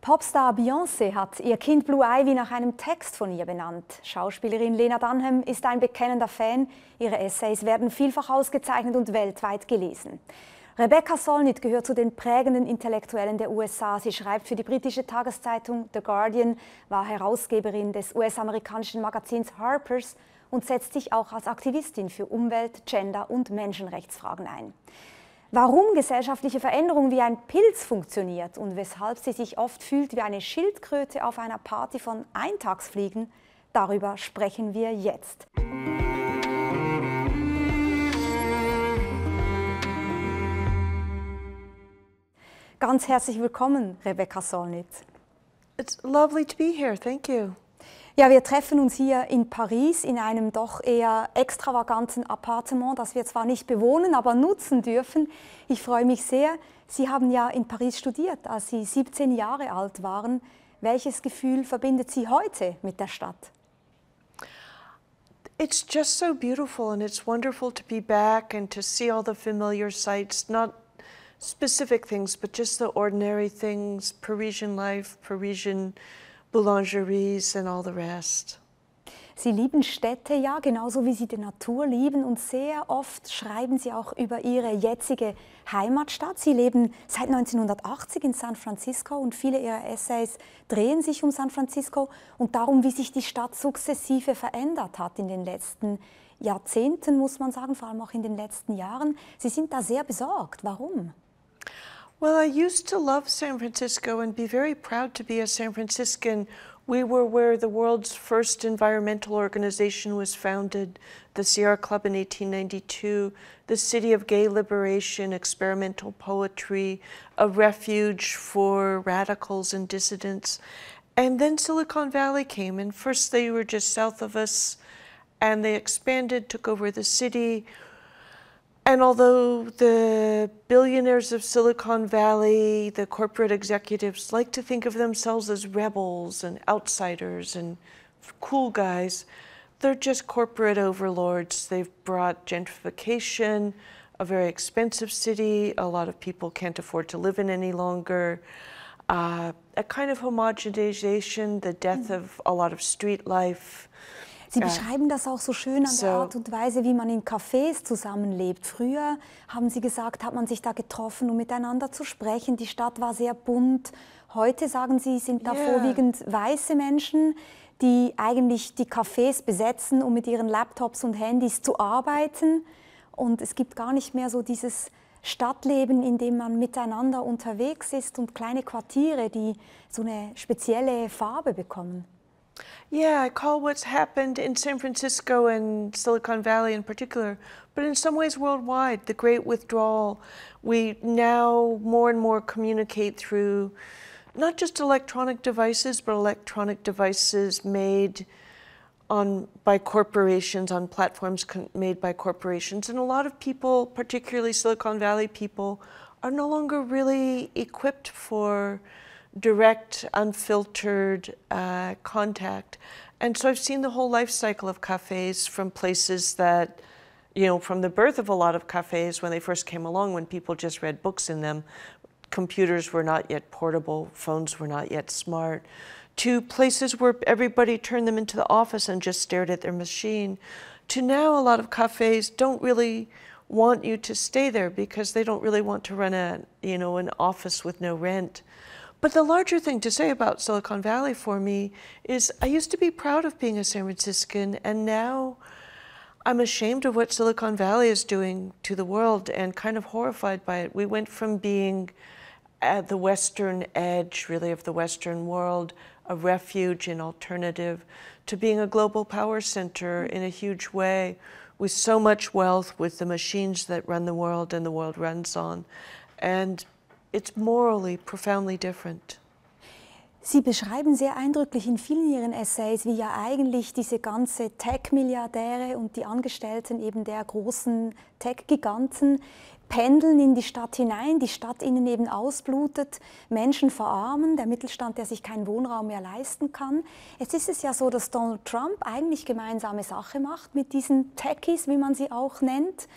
Popstar Beyoncé hat ihr Kind Blue Ivy nach einem Text von ihr benannt. Schauspielerin Lena Dunham ist ein bekennender Fan. Ihre Essays werden vielfach ausgezeichnet und weltweit gelesen. Rebecca Solnit gehört zu den prägenden Intellektuellen der USA. Sie schreibt für die britische Tageszeitung The Guardian, war Herausgeberin des US-amerikanischen Magazins Harper's und setzt sich auch als Aktivistin für Umwelt-, Gender- und Menschenrechtsfragen ein. Warum gesellschaftliche Veränderung wie ein Pilz funktioniert und weshalb sie sich oft fühlt wie eine Schildkröte auf einer Party von Eintagsfliegen, darüber sprechen wir jetzt. Ganz herzlich willkommen, Rebecca Solnit. It's lovely to be here. Thank you. Ja, wir treffen uns hier in Paris in einem doch eher extravaganten Appartement, das wir zwar nicht bewohnen, aber nutzen dürfen. Ich freue mich sehr. Sie haben ja in Paris studiert, als Sie 17 Jahre alt waren. Welches Gefühl verbindet Sie heute mit der Stadt? It's just so beautiful and it's wonderful to be back and to see all the familiar sights, not specific things, but just the ordinary things, Parisian life, Parisian Boulangeries and all the rest. Sie lieben Städte, ja, genauso wie Sie die Natur lieben, und sehr oft schreiben Sie auch über Ihre jetzige Heimatstadt. Sie leben seit 1980 in San Francisco und viele Ihrer Essays drehen sich um San Francisco und darum, wie sich die Stadt sukzessive verändert hat in den letzten Jahrzehnten, muss man sagen, vor allem auch in den letzten Jahren. Sie sind da sehr besorgt. Warum? Well, I used to love San Francisco and be very proud to be a San Franciscan. We were where the world's first environmental organization was founded, the Sierra Club in 1892, the city of gay liberation, experimental poetry, a refuge for radicals and dissidents. And then Silicon Valley came, and first they were just south of us, and they expanded, took over the city. And although the billionaires of Silicon Valley, the corporate executives, like to think of themselves as rebels and outsiders and cool guys, they're just corporate overlords. They've brought gentrification, a very expensive city. A lot of people can't afford to live in any longer. A kind of homogenization, the death of a lot of street life. Sie beschreiben das auch so schön an der Art und Weise, wie man in Cafés zusammenlebt. Früher, haben Sie gesagt, hat man sich da getroffen, um miteinander zu sprechen. Die Stadt war sehr bunt. Heute, sagen Sie, sind da vorwiegend weiße Menschen, die eigentlich die Cafés besetzen, um mit ihren Laptops und Handys zu arbeiten. Und es gibt gar nicht mehr so dieses Stadtleben, in dem man miteinander unterwegs ist, und kleine Quartiere, die so eine spezielle Farbe bekommen. Yeah, I call what's happened in San Francisco and Silicon Valley in particular, but in some ways worldwide, the Great Withdrawal. We now more and more communicate through not just electronic devices, but electronic devices made by corporations, on platforms made by corporations. And a lot of people, particularly Silicon Valley people, are no longer really equipped for direct, unfiltered contact. And so I've seen the whole life cycle of cafes, from places that, you know, from the birth of a lot of cafes when they first came along, when people just read books in them. Computers were not yet portable, phones were not yet smart, to places where everybody turned them into the office and just stared at their machine, to now a lot of cafes don't really want you to stay there because they don't really want to run an office with no rent. But the larger thing to say about Silicon Valley for me is I used to be proud of being a San Franciscan, and now I'm ashamed of what Silicon Valley is doing to the world and kind of horrified by it. We went from being at the western edge, really, of the Western world, a refuge and alternative, to being a global power center in a huge way, with so much wealth, with the machines that run the world and the world runs on. And it's morally profoundly different. Sie beschreiben sehr eindrücklich in vielen Ihren Essays, wie ja eigentlich diese ganze Tech-Milliardäre und die Angestellten eben der großen Tech-Giganten pendeln in die Stadt hinein, die Stadt ihnen eben ausblutet, Menschen verarmen, der Mittelstand, der sich keinen Wohnraum mehr leisten kann. Jetzt ist es ja so, dass Donald Trump eigentlich gemeinsame Sache macht mit diesen Techies, wie man sie auch nennt.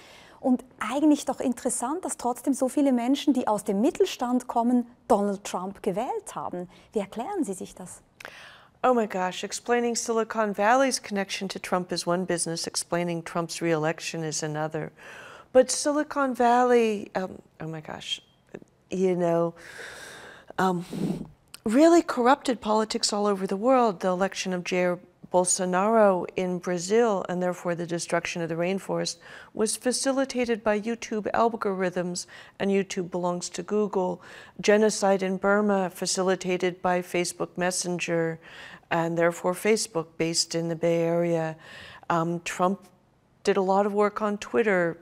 Und eigentlich doch interessant, dass trotzdem so viele Menschen, die aus dem Mittelstand kommen, Donald Trump gewählt haben. Wie erklären Sie sich das? Oh my gosh, explaining Silicon Valley's connection to Trump is one business, explaining Trump's re-election is another. But Silicon Valley, oh my gosh, you know, really corrupted politics all over the world. The election of Jair Bolsonaro in Brazil, and therefore the destruction of the rainforest, was facilitated by YouTube algorithms, and YouTube belongs to Google. Genocide in Burma, facilitated by Facebook Messenger, and therefore Facebook, based in the Bay Area. Trump did a lot of work on Twitter.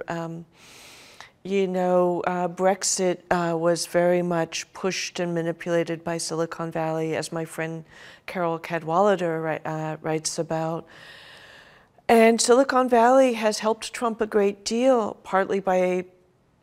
You know, Brexit was very much pushed and manipulated by Silicon Valley, as my friend Carol Cadwalader writes about. And Silicon Valley has helped Trump a great deal, partly by,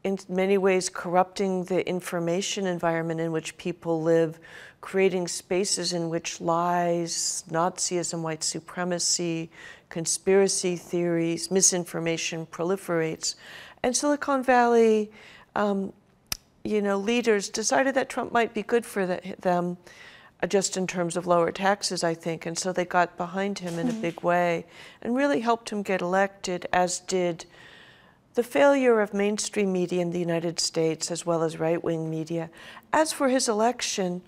in many ways, corrupting the information environment in which people live, creating spaces in which lies, Nazism, white supremacy, conspiracy theories, misinformation proliferates. And Silicon Valley, you know, leaders decided that Trump might be good for them, just in terms of lower taxes, I think. And so they got behind him in a big way and really helped him get elected, as did the failure of mainstream media in the United States, as well as right-wing media. As for his election,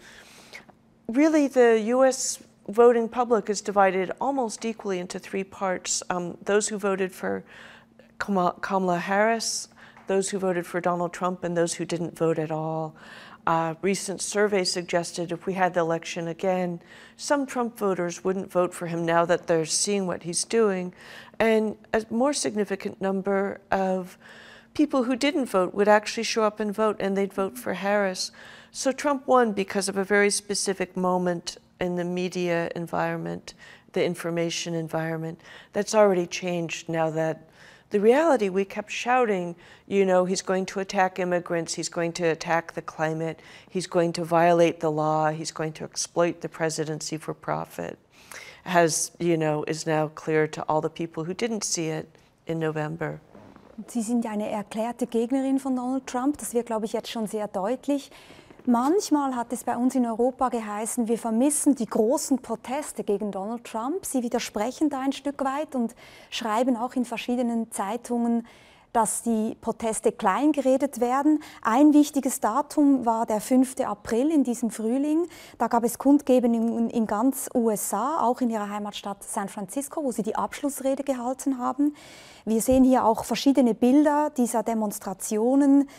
really the US voting public is divided almost equally into three parts. Those who voted for Kamala Harris, those who voted for Donald Trump, and those who didn't vote at all. Recent survey suggested if we had the election again, some Trump voters wouldn't vote for him now that they're seeing what he's doing. And a more significant number of people who didn't vote would actually show up and vote, and they'd vote for Harris. So Trump won because of a very specific moment in the media environment, the information environment. That's already changed now that the reality, we kept shouting, you know, he's going to attack immigrants, he's going to attack the climate, he's going to violate the law, he's going to exploit the presidency for profit, has, you know, is now clear to all the people who didn't see it in November. Sie sind ja eine erklärte Gegnerin von Donald Trump, das wird, glaube ich, jetzt schon sehr deutlich. Manchmal hat es bei uns in Europa geheißen, wir vermissen die großen Proteste gegen Donald Trump. Sie widersprechen da ein Stück weit und schreiben auch in verschiedenen Zeitungen, dass die Proteste kleingeredet werden. Ein wichtiges Datum war der 5. April in diesem Frühling. Da gab es Kundgebungen in ganz USA, auch in ihrer Heimatstadt San Francisco, wo sie die Abschlussrede gehalten haben. Wir sehen hier auch verschiedene Bilder dieser Demonstrationen,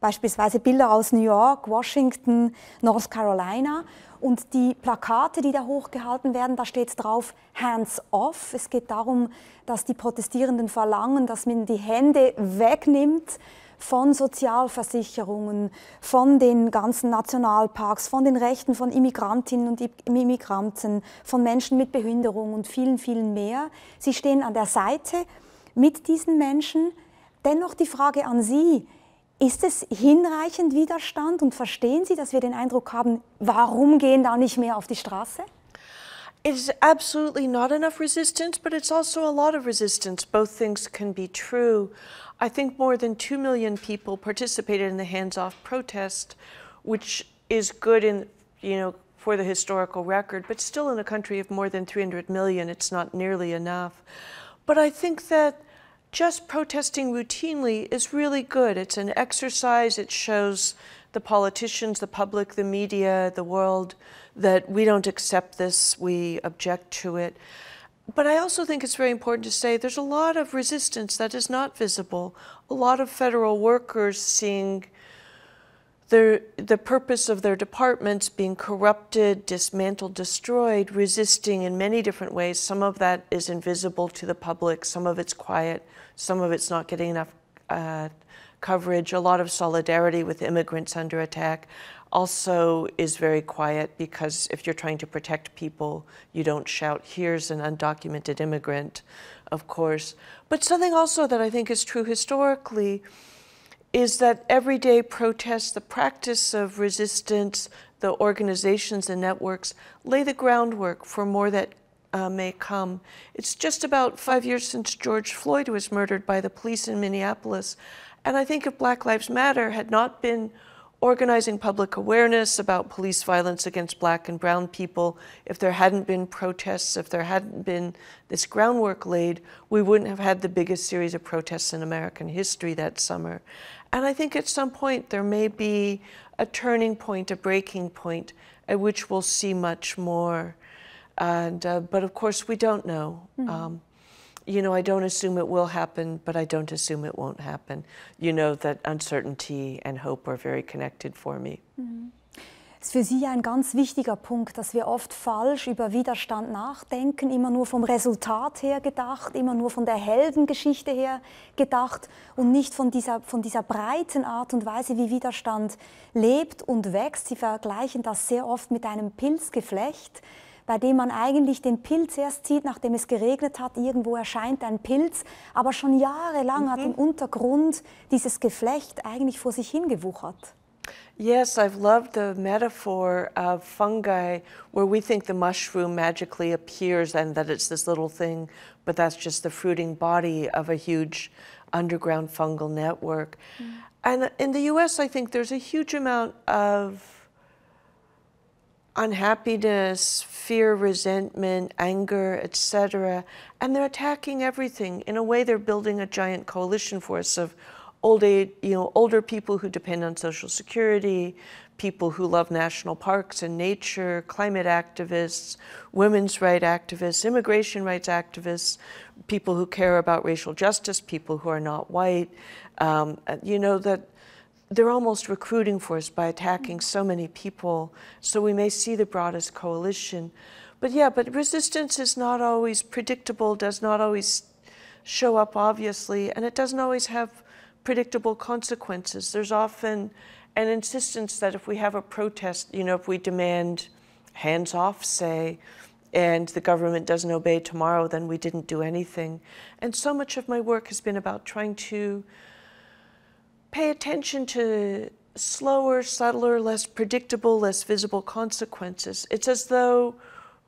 beispielsweise Bilder aus New York, Washington, North Carolina. Und die Plakate, die da hochgehalten werden, da steht drauf Hands off. Es geht darum, dass die Protestierenden verlangen, dass man die Hände wegnimmt von Sozialversicherungen, von den ganzen Nationalparks, von den Rechten von Immigrantinnen und Immigranten, von Menschen mit Behinderung und vielen, vielen mehr. Sie stehen an der Seite mit diesen Menschen. Dennoch die Frage an Sie: Ist es hinreichend Widerstand und verstehen Sie, dass wir den Eindruck haben, warum gehen da nicht mehr auf die Straße? It's absolutely not enough resistance, but it's also a lot of resistance. Both things can be true. I think more than 2 million people participated in the hands-off protest, which is good in, you know, for the historical record, but still in a country of more than 300 million, it's not nearly enough. But I think that just protesting routinely is really good. It's an exercise. It shows the politicians, the public, the media, the world that we don't accept this, we object to it. But I also think it's very important to say there's a lot of resistance that is not visible. A lot of federal workers seeing the purpose of their departments being corrupted, dismantled, destroyed, resisting in many different ways. Some of that is invisible to the public, some of it's quiet, some of it's not getting enough coverage. A lot of solidarity with immigrants under attack also is very quiet, because if you're trying to protect people, you don't shout, here's an undocumented immigrant, of course. But something also that I think is true historically is that everyday protests, the practice of resistance, the organizations and networks lay the groundwork for more that may come. It's just about 5 years since George Floyd was murdered by the police in Minneapolis. And I think if Black Lives Matter had not been organizing public awareness about police violence against Black and brown people, if there hadn't been protests, if there hadn't been this groundwork laid, we wouldn't have had the biggest series of protests in American history that summer. And I think at some point there may be a turning point, a breaking point, at which we'll see much more. And but of course we don't know. You know, I don't assume it will happen, but I don't assume it won't happen. You know that uncertainty and hope are very connected for me. Es ist für Sie ein ganz wichtiger Punkt, dass wir oft falsch über Widerstand nachdenken, immer nur vom Resultat her gedacht, immer nur von der Heldengeschichte her gedacht und nicht von dieser breiten Art und Weise, wie Widerstand lebt und wächst. Sie vergleichen das sehr oft mit einem Pilzgeflecht, bei dem man eigentlich den Pilz erst sieht, nachdem es geregnet hat. Irgendwo erscheint ein Pilz, aber schon jahrelang hat im Untergrund dieses Geflecht eigentlich vor sich hingewuchert. Yes, I've loved the metaphor of fungi, where we think the mushroom magically appears and that it's this little thing, but that's just the fruiting body of a huge underground fungal network. And in the US, I think there's a huge amount of unhappiness, fear, resentment, anger, etc. And they're attacking everything. In a way, they're building a giant coalition force of older people who depend on Social Security, people who love national parks and nature, climate activists, women's rights activists, immigration rights activists, people who care about racial justice, people who are not white. You know, that they're almost recruiting for us by attacking so many people, so we may see the broadest coalition. But yeah, but resistance is not always predictable, does not always show up obviously, and it doesn't always have predictable consequences. There's often an insistence that if we have a protest, you know, if we demand hands off, say, and the government doesn't obey tomorrow, then we didn't do anything. And so much of my work has been about trying to pay attention to slower, subtler, less predictable, less visible consequences. It's as though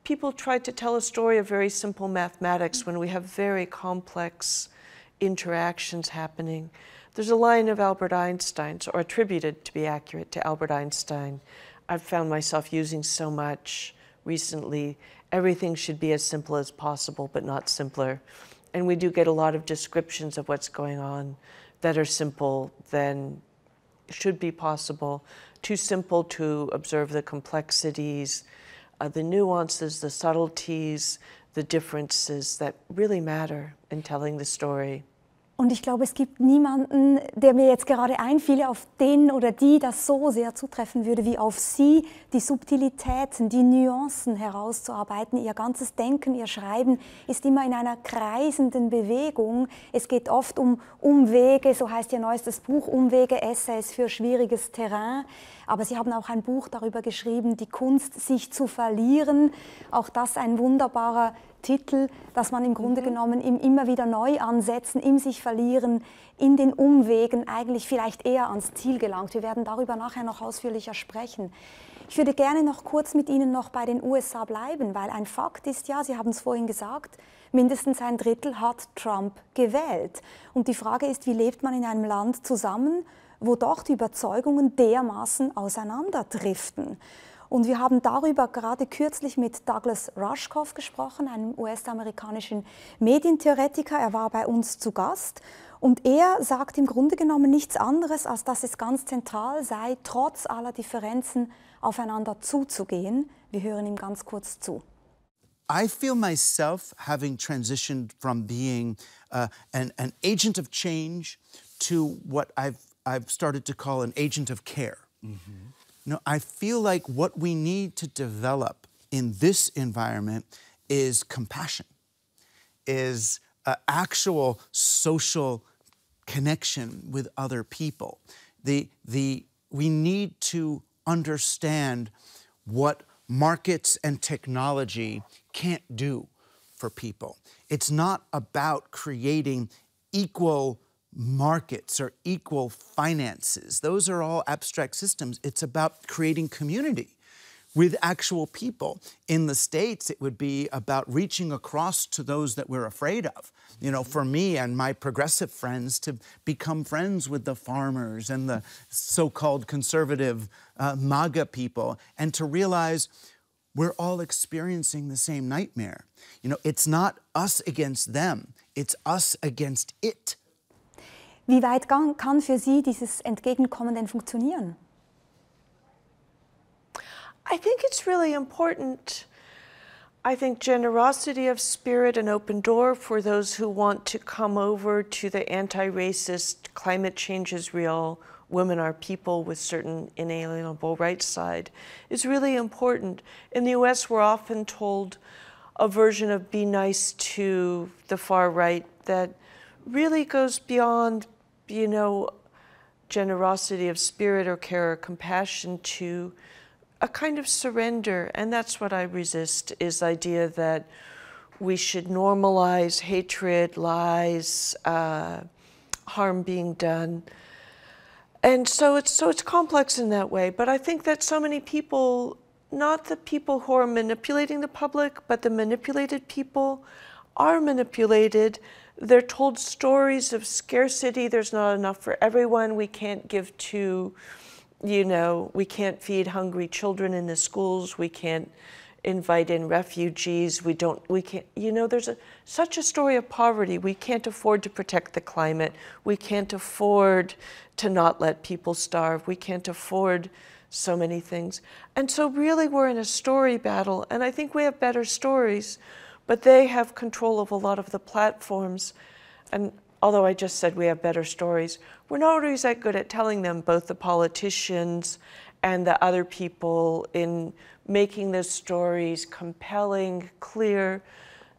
people tried to tell a story of very simple mathematics when we have very complex interactions happening. There's a line of Albert Einstein's, or attributed to be accurate to Albert Einstein, I've found myself using so much recently. Everything should be as simple as possible, but not simpler. And we do get a lot of descriptions of what's going on that are simple than should be possible. Too simple to observe the complexities, the nuances, the subtleties, the differences that really matter in telling the story. Und ich glaube, es gibt niemanden, der mir jetzt gerade einfiele, auf den oder die das so sehr zutreffen würde, wie auf Sie, die Subtilitäten, die Nuancen herauszuarbeiten. Ihr ganzes Denken, Ihr Schreiben ist immer in einer kreisenden Bewegung. Es geht oft um Umwege, so heißt Ihr neuestes Buch, Umwege, Essays für schwieriges Terrain. Aber Sie haben auch ein Buch darüber geschrieben, die Kunst, sich zu verlieren. Auch das ein wunderbarer Titel, dass man im Grunde genommen immer wieder neu ansetzen, im sich verlieren, in den Umwegen eigentlich vielleicht eher ans Ziel gelangt. Wir werden darüber nachher noch ausführlicher sprechen. Ich würde gerne noch kurz mit Ihnen noch bei den USA bleiben, weil ein Fakt ist ja, Sie haben es vorhin gesagt, mindestens ein Drittel hat Trump gewählt. Und die Frage ist, wie lebt man in einem Land zusammen, wo doch die Überzeugungen dermaßen auseinanderdriften? Und wir haben darüber gerade kürzlich mit Douglas Rushkoff gesprochen, einem US-amerikanischen Medientheoretiker. Er war bei uns zu Gast und er sagt im Grunde genommen nichts anderes, als dass es ganz zentral sei, trotz aller Differenzen aufeinander zuzugehen. Wir hören ihm ganz kurz zu. I feel myself having transitioned from being an agent of change to what I've started to call an agent of care. No, I feel like what we need to develop in this environment is compassion, is actual social connection with other people. We need to understand what markets and technology can't do for people. It's not about creating equal markets or equal finances. Those are all abstract systems. It's about creating community with actual people. In the States, it would be about reaching across to those that we're afraid of. You know, for me and my progressive friends to become friends with the farmers and the so-called conservative MAGA people, and to realize we're all experiencing the same nightmare. You know, it's not us against them, it's us against it. Wie weit kann für Sie dieses Entgegenkommen denn funktionieren? I think it's really important. I think generosity of spirit, an open door for those who want to come over to the anti-racist, climate change is real, women are people with certain inalienable rights side, is really important. In the US, we're often told a version of be nice to the far right that really goes beyond, you know, generosity of spirit or care or compassion to a kind of surrender, and that's what I resist, is the idea that we should normalize hatred, lies, harm being done. And so it's complex in that way, but I think that so many people, not the people who are manipulating the public, but the manipulated people are manipulated. They're told stories of scarcity, there's not enough for everyone, we can't give to, you know, we can't feed hungry children in the schools, we can't invite in refugees, we can't, you know, there's such a story of poverty. We can't afford to protect the climate. We can't afford to not let people starve. We can't afford so many things. And so really we're in a story battle, and I think we have better stories, but they have control of a lot of the platforms. And although I just said we have better stories, we're not always that good at telling them, both the politicians and the other people, in making those stories compelling, clear,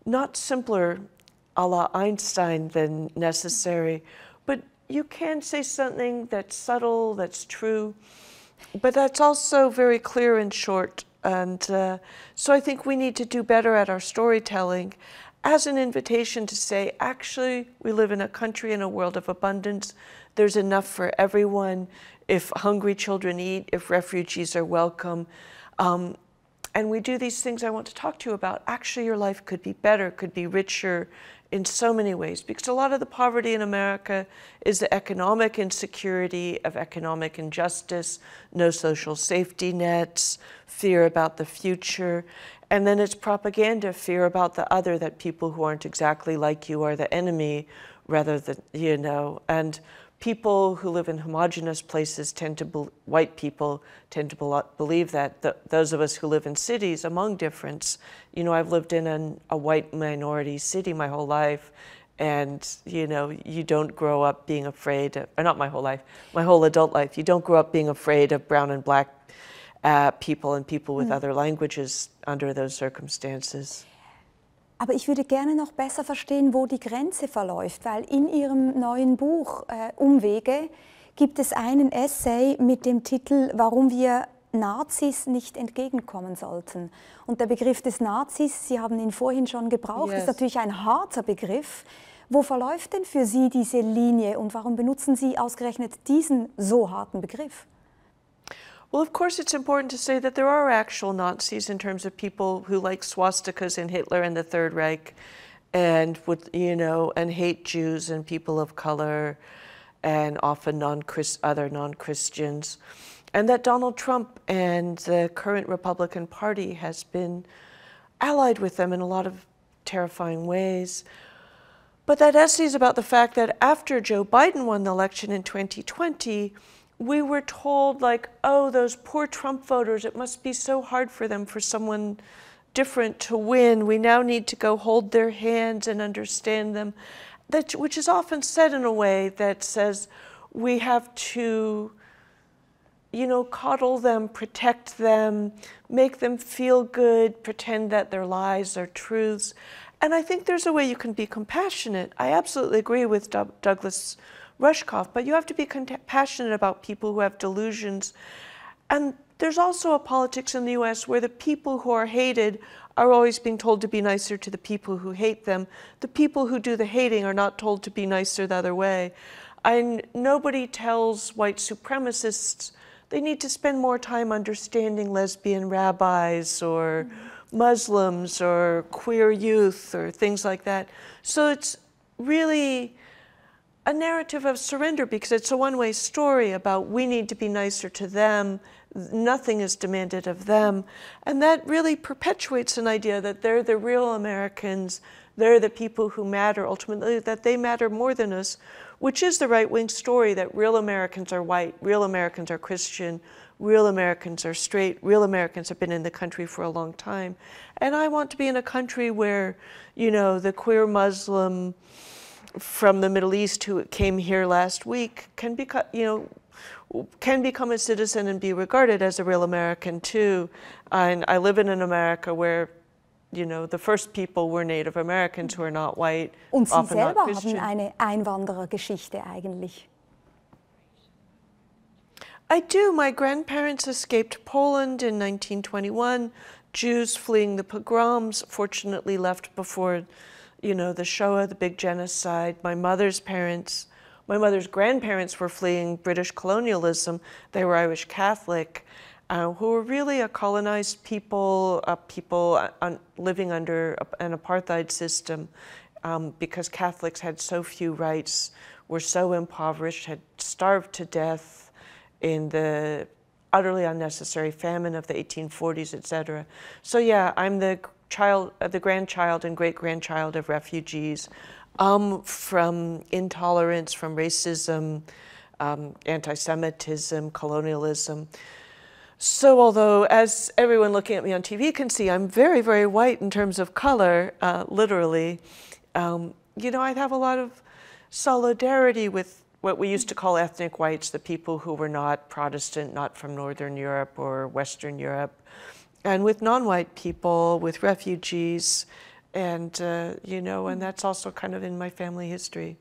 not simpler a la Einstein than necessary, but you can say something that's subtle, that's true, but that's also very clear and short. And so I think we need to do better at our storytelling as an invitation to say, actually, we live in a country, in a world of abundance. There's enough for everyone. If hungry children eat, if refugees are welcome. And we do these things I want to talk to you about. Actually, your life could be better, could be richer in so many ways, because a lot of the poverty in America is the economic insecurity of economic injustice, no social safety nets, fear about the future, and then it's propaganda, fear about the other, that people who aren't exactly like you are the enemy, rather than, you know, and people who live in homogenous places tend to, white people tend to believe that. Those of us who live in cities among difference, you know, I've lived in a white minority city my whole life, and, you know, you don't grow up being afraid of, or not my whole life, my whole adult life, you don't grow up being afraid of brown and black people and people with other languages under those circumstances. Aber ich würde gerne noch besser verstehen, wo die Grenze verläuft, weil in Ihrem neuen Buch Umwege gibt es einen Essay mit dem Titel Warum wir Nazis nicht entgegenkommen sollten. Und der Begriff des Nazis, Sie haben ihn vorhin schon gebraucht, ist natürlich ein harter Begriff. Wo verläuft denn für Sie diese Linie und warum benutzen Sie ausgerechnet diesen so harten Begriff? Well, of course, it's important to say that there are actual Nazis in terms of people who like swastikas and Hitler and the Third Reich, and would, you know, and hate Jews and people of color, and often other non-Christians, and that Donald Trump and the current Republican Party has been allied with them in a lot of terrifying ways. But that essay is about the fact that after Joe Biden won the election in 2020, we were told, like, oh, those poor Trump voters, it must be so hard for them, for someone different to win. We now need to go hold their hands and understand them. Which is often said in a way that says we have to, you know, coddle them, protect them, make them feel good, pretend that their lies are truths. And I think there's a way you can be compassionate. I absolutely agree with Douglas Rushkoff, but you have to be compassionate about people who have delusions. And there's also a politics in the US where the people who are hated are always being told to be nicer to the people who hate them. The people who do the hating are not told to be nicer the other way. And nobody tells white supremacists they need to spend more time understanding lesbian rabbis or Muslims or queer youth or things like that. So it's really a narrative of surrender because it's a one-way story about we need to be nicer to them, nothing is demanded of them. And that really perpetuates an idea that they're the real Americans, they're the people who matter ultimately, that they matter more than us, which is the right-wing story that real Americans are white, real Americans are Christian, real Americans are straight, real Americans have been in the country for a long time. And I want to be in a country where, you know, the queer Muslim from the Middle East who came here last week can become, you know, can become a citizen and be regarded as a real American too. And I live in an America where, you know, the first people were Native Americans who are not white, Und Sie often not selber Christian. haben eine Einwanderergeschichte eigentlich. I do. My grandparents escaped Poland in 1921. Jews fleeing the pogroms, fortunately left before, you know, the Shoah, the big genocide. My mother's grandparents were fleeing British colonialism. They were Irish Catholic, who were really a colonized people, living under an apartheid system because Catholics had so few rights, were so impoverished, had starved to death in the utterly unnecessary famine of the 1840s, etc. So yeah, I'm the grandchild and great-grandchild of refugees from intolerance, from racism, anti-Semitism, colonialism. So although, as everyone looking at me on TV can see, I'm very, very white in terms of color, literally, you know, I have a lot of solidarity with what we used to call ethnic whites, the people who were not Protestant, not from Northern Europe or Western Europe, and with non-white people, with refugees, and, you know, and that's also kind of in my family history.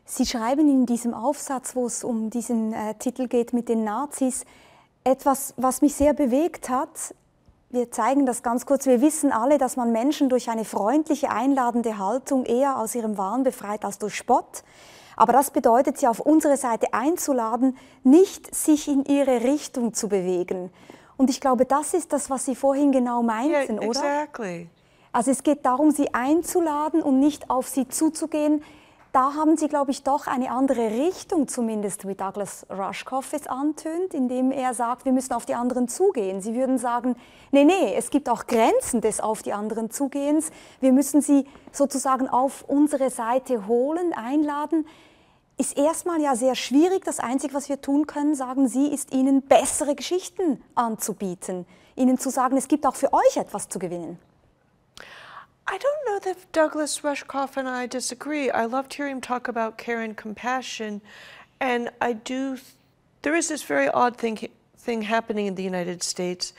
Sie schreiben in diesem Aufsatz, wo es um diesen Titel geht mit den Nazis, etwas, was mich sehr bewegt hat. Wir zeigen das ganz kurz. Wir wissen alle, dass man Menschen durch eine freundliche, einladende Haltung eher aus ihrem Wahn befreit als durch Spott. Aber das bedeutet, sie auf unsere Seite einzuladen, nicht sich in ihre Richtung zu bewegen. Und ich glaube, das ist das, was Sie vorhin genau meinten, Yeah, oder? exactly. Also es geht darum, sie einzuladen und nicht auf sie zuzugehen. Da haben Sie, glaube ich, doch eine andere Richtung, zumindest wie Douglas Rushkoff es antönt, indem er sagt, wir müssen auf die anderen zugehen. Sie würden sagen, nee, es gibt auch Grenzen des auf die anderen Zugehens. Wir müssen sie sozusagen auf unsere Seite holen, einladen. Ist erstmal ja sehr schwierig. Das Einzige, was wir tun können, sagen Sie, ist ihnen bessere Geschichten anzubieten. Ihnen zu sagen, es gibt auch für euch etwas zu gewinnen. I don't know that Douglas Rushkoff and I disagree. I loved hearing him talk about care and compassion, and there is this very odd thing happening in the United States.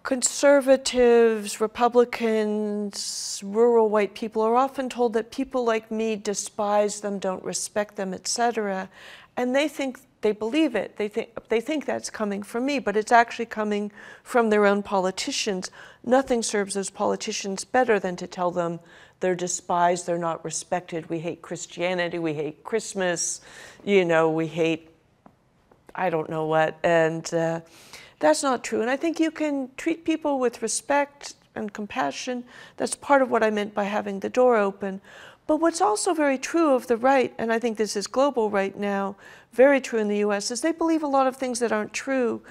Conservatives, Republicans, rural white people are often told that people like me despise them, don't respect them, etc. And they believe it. They think that's coming from me, but it's actually coming from their own politicians. Nothing serves those politicians better than to tell them they're despised, they're not respected, we hate Christianity, we hate Christmas, you know, we hate I don't know what. And that's not true. And I think you can treat people with respect and compassion. That's part of what I meant by having the door open. But what's also very true of the right, and I think this is global right now, very true in the US, is they believe a lot of things that aren't true.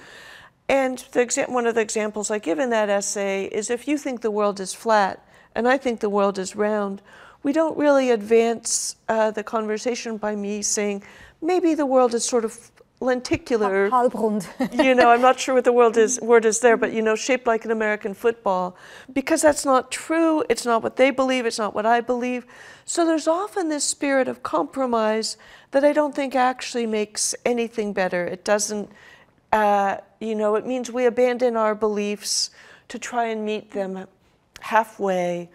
And one of the examples I give in that essay is if you think the world is flat and I think the world is round, we don't really advance the conversation by me saying maybe the world is sort of lenticular. Halbrund. You know, I'm not sure what the word is there, but, you know, shaped like an American football. Because that's not true. It's not what they believe. It's not what I believe. So there's often this spirit of compromise that I don't think actually makes anything better. It doesn't, you know, it means we abandon our beliefs to try and meet them halfway.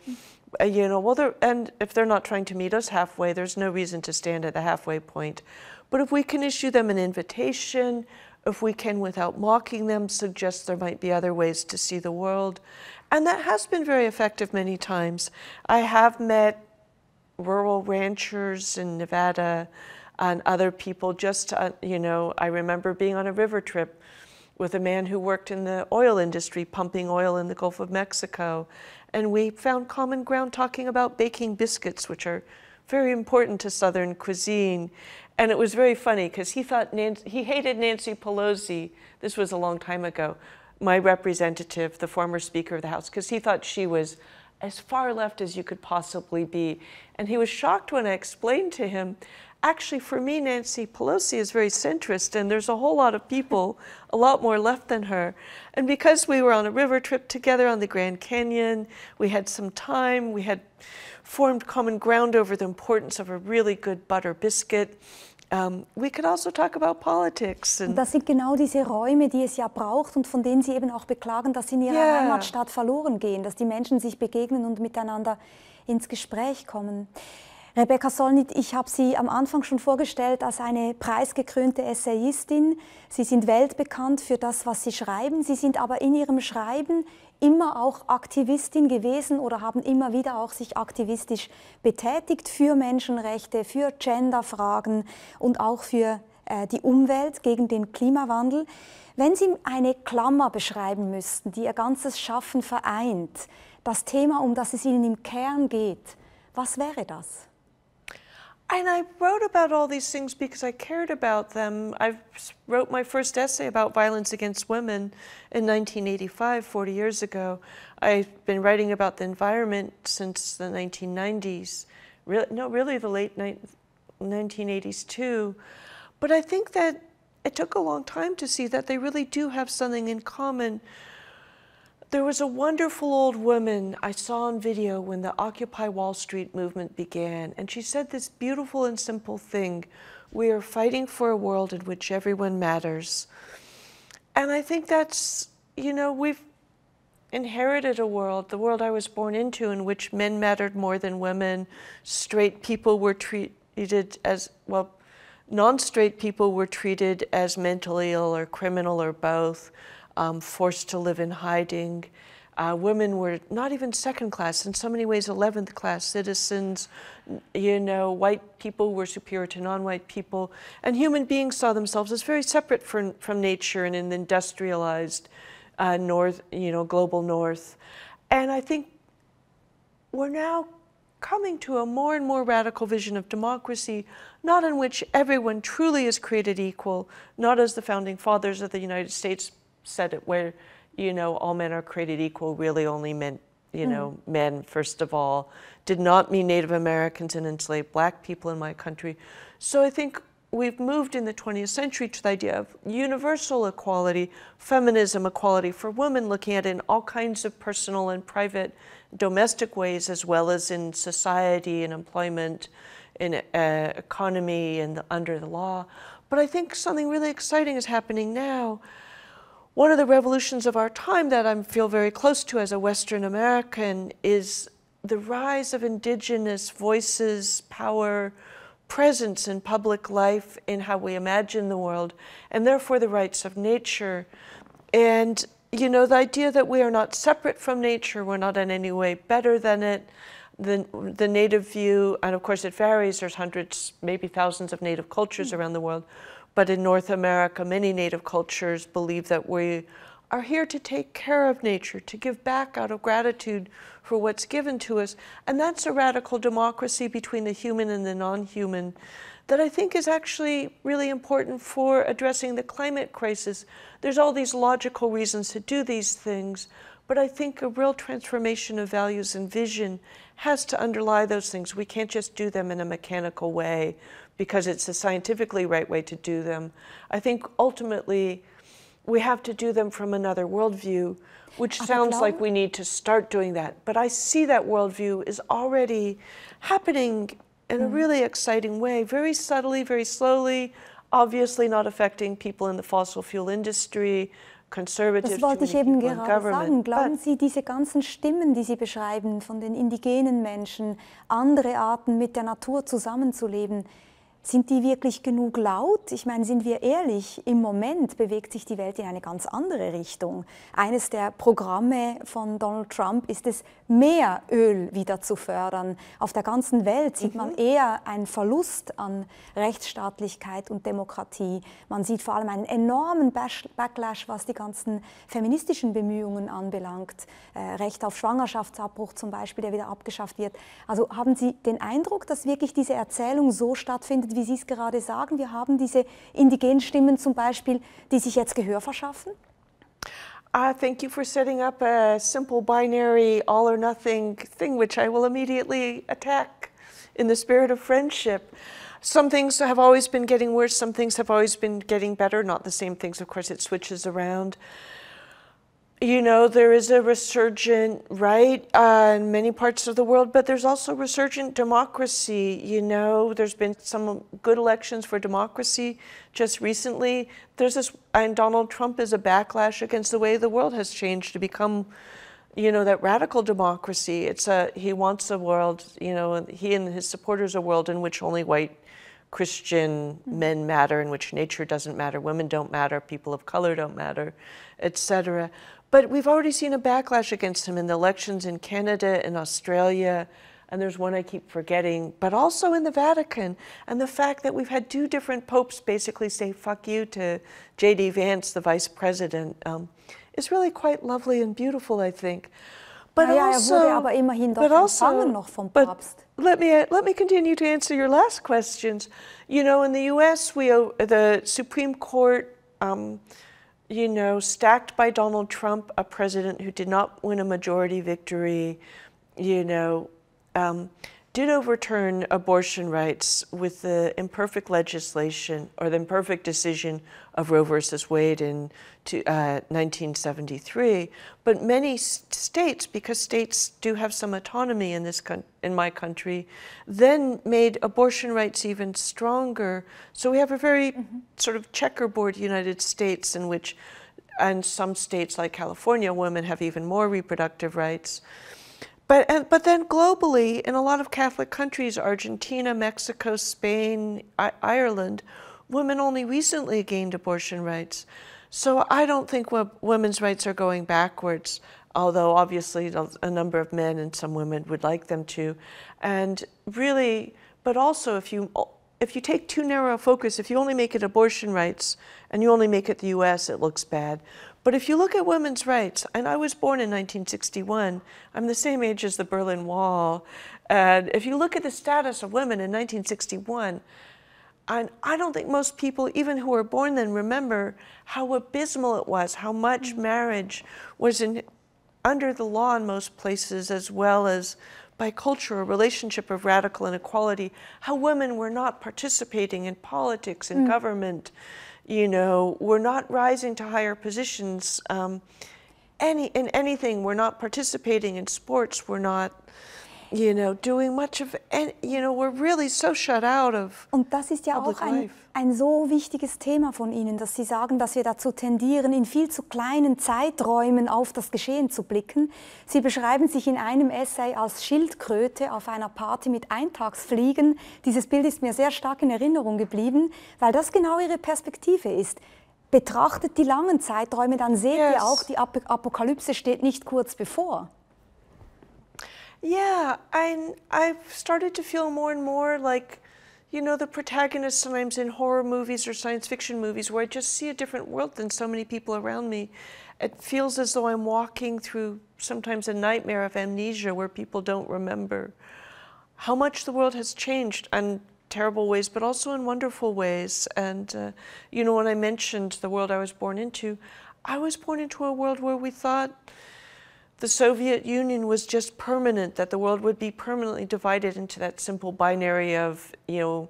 You know, well, and if they're not trying to meet us halfway, there's no reason to stand at the halfway point. But if we can issue them an invitation, if we can, without mocking them, suggest there might be other ways to see the world, and that has been very effective many times. I have met rural ranchers in Nevada and other people. Just, you know, I remember being on a river trip with a man who worked in the oil industry, pumping oil in the Gulf of Mexico. And we found common ground talking about baking biscuits, which are very important to Southern cuisine. And it was very funny because he hated Nancy Pelosi. This was a long time ago, my representative, the former Speaker of the House, because he thought she was as far left as you could possibly be. And he was shocked when I explained to him, actually, for me, Nancy Pelosi is very centrist, and there's a whole lot of people a lot more left than her. And because we were on a river trip together on the Grand Canyon, we had some time, we had formed common ground over the importance of a really good butter biscuit. We could also talk about politics. Und das sind genau diese Räume, die es ja braucht und von denen Sie eben auch beklagen, dass sie in ihrer Heimatstadt verloren gehen, dass die Menschen sich begegnen und miteinander ins Gespräch kommen. Rebecca Solnit, ich habe Sie am Anfang schon vorgestellt als eine preisgekrönte Essayistin. Sie sind weltbekannt für das, was Sie schreiben. Sie sind aber in Ihrem Schreiben immer auch Aktivistin gewesen oder haben immer wieder auch sich aktivistisch betätigt für Menschenrechte, für Genderfragen und auch für die Umwelt, gegen den Klimawandel. Wenn Sie eine Klammer beschreiben müssten, die Ihr ganzes Schaffen vereint, das Thema, um das es Ihnen im Kern geht, was wäre das? And I wrote about all these things because I cared about them. I wrote my first essay about violence against women in 1985, 40 years ago. I've been writing about the environment since the 1990s, really the late 1980s too. But I think that it took a long time to see that they really do have something in common. There was a wonderful old woman I saw on video when the Occupy Wall Street movement began, and she said this beautiful and simple thing: we are fighting for a world in which everyone matters. And I think that's, you know, we've inherited a world, the world I was born into, in which men mattered more than women. Straight people were treated as, well, non-straight people were treated as mentally ill or criminal or both. Forced to live in hiding. Women were not even second class, in so many ways 11th class citizens. You know, white people were superior to non-white people. And human beings saw themselves as very separate from nature and in the industrialized north, you know, global north. And I think we're now coming to a more and more radical vision of democracy, not in which everyone truly is created equal, not as the founding fathers of the United States said it, where, you know, all men are created equal really only meant, you know, men, first of all, did not mean Native Americans and enslaved Black people in my country. So I think we've moved in the 20th century to the idea of universal equality, feminism, equality for women, looking at it in all kinds of personal and private domestic ways, as well as in society and employment, in economy and under the law. But I think something really exciting is happening now. One of the revolutions of our time that I feel very close to as a Western American is the rise of indigenous voices, power, presence in public life, in how we imagine the world, and therefore the rights of nature. And, you know, the idea that we are not separate from nature, we're not in any way better than it, the native view, and of course it varies, there's hundreds, maybe thousands of native cultures around the world. But in North America, many native cultures believe that we are here to take care of nature, to give back out of gratitude for what's given to us. And that's a radical democracy between the human and the non-human that I think is actually really important for addressing the climate crisis. There's all these logical reasons to do these things, but I think a real transformation of values and vision has to underlie those things. We can't just do them in a mechanical way because it's a scientifically right way to do them. I think ultimately we have to do them from another worldview, which sounds like we need to start doing that. But I see that worldview is already happening in a really exciting way, very subtly, very slowly, obviously not affecting people in the fossil fuel industry, conservative, das wollte ich eben gerade sagen. Glauben Sie, diese ganzen Stimmen, die Sie beschreiben, von den indigenen Menschen, andere Arten mit der Natur zusammenzuleben, Sind die wirklich genug laut? Ich meine, sind wir ehrlich, im Moment bewegt sich die Welt in eine ganz andere Richtung. Eines der Programme von Donald Trump ist es, mehr Öl wieder zu fördern. Auf der ganzen Welt sieht man eher einen Verlust an Rechtsstaatlichkeit und Demokratie. Man sieht vor allem einen enormen Backlash, was die ganzen feministischen Bemühungen anbelangt. Recht auf Schwangerschaftsabbruch zum Beispiel, der wieder abgeschafft wird. Also haben Sie den Eindruck, dass wirklich diese Erzählung so stattfindet, wie Sie es gerade sagen? Wir haben diese indigenen Stimmen zum Beispiel, die sich jetzt Gehör verschaffen? Thank you for setting up a simple binary all or nothing thing, which I will immediately attack in the spirit of friendship. Some things have always been getting worse, some things have always been getting better, not the same things, of course, it switches around. You know, there is a resurgent right in many parts of the world, but there's also resurgent democracy. You know, there's been some good elections for democracy just recently. There's this, and Donald Trump is a backlash against the way the world has changed to become, you know, that radical democracy. He wants a world, you know, he and his supporters a world in which only white Christian men matter, in which nature doesn't matter, women don't matter, people of color don't matter, etc. But we've already seen a backlash against him in the elections in Canada, in Australia, and there's one I keep forgetting, but also in the Vatican. And the fact that we've had two different popes basically say fuck you to J.D. Vance, the vice president, is really quite lovely and beautiful, I think. But wurde aber immerhin doch empfangen noch vom Papst. Let me continue to answer your last questions. You know, in the U.S., the Supreme Court, you know, stacked by Donald Trump, a president who did not win a majority victory, you know, did overturn abortion rights with the imperfect legislation or the imperfect decision of Roe versus Wade in 1973. But many states, because states do have some autonomy in my country, then made abortion rights even stronger. So we have a very sort of checkerboard United States in which, and some states like California, women have even more reproductive rights. But then globally, in a lot of Catholic countries, Argentina, Mexico, Spain, Ireland, women only recently gained abortion rights. So I don't think women's rights are going backwards, although obviously a number of men and some women would like them to. And really, but also if you take too narrow a focus, if you only make it abortion rights and you only make it the US, it looks bad. But if you look at women's rights, and I was born in 1961, I'm the same age as the Berlin Wall, and if you look at the status of women in 1961, and I don't think most people, even who were born then, remember how abysmal it was, how much marriage was under the law in most places, as well as by culture, a relationship of radical inequality, how women were not participating in politics and government, you know, we're not rising to higher positions in anything. We're not participating in sports. We're not, you know, doing much of, you know, we're really so shut out of Und das ist ja auch ein so wichtiges Thema von Ihnen, dass Sie sagen, dass wir dazu tendieren, in viel zu kleinen Zeiträumen auf das Geschehen zu blicken. Sie beschreiben sich in einem Essay als Schildkröte auf einer Party mit Eintagsfliegen. Dieses Bild ist mir sehr stark in Erinnerung geblieben, weil das genau Ihre Perspektive ist. Betrachtet die langen Zeiträume, dann seht ihr auch, die Apokalypse steht nicht kurz bevor. Yeah, I've started to feel more and more like, you know, the protagonist sometimes in horror movies or science fiction movies where I just see a different world than so many people around me. It feels as though I'm walking through sometimes a nightmare of amnesia where people don't remember how much the world has changed in terrible ways, but also in wonderful ways. And, you know, when I mentioned the world I was born into a world where we thought the Soviet Union was just permanent, that the world would be permanently divided into that simple binary of, you know,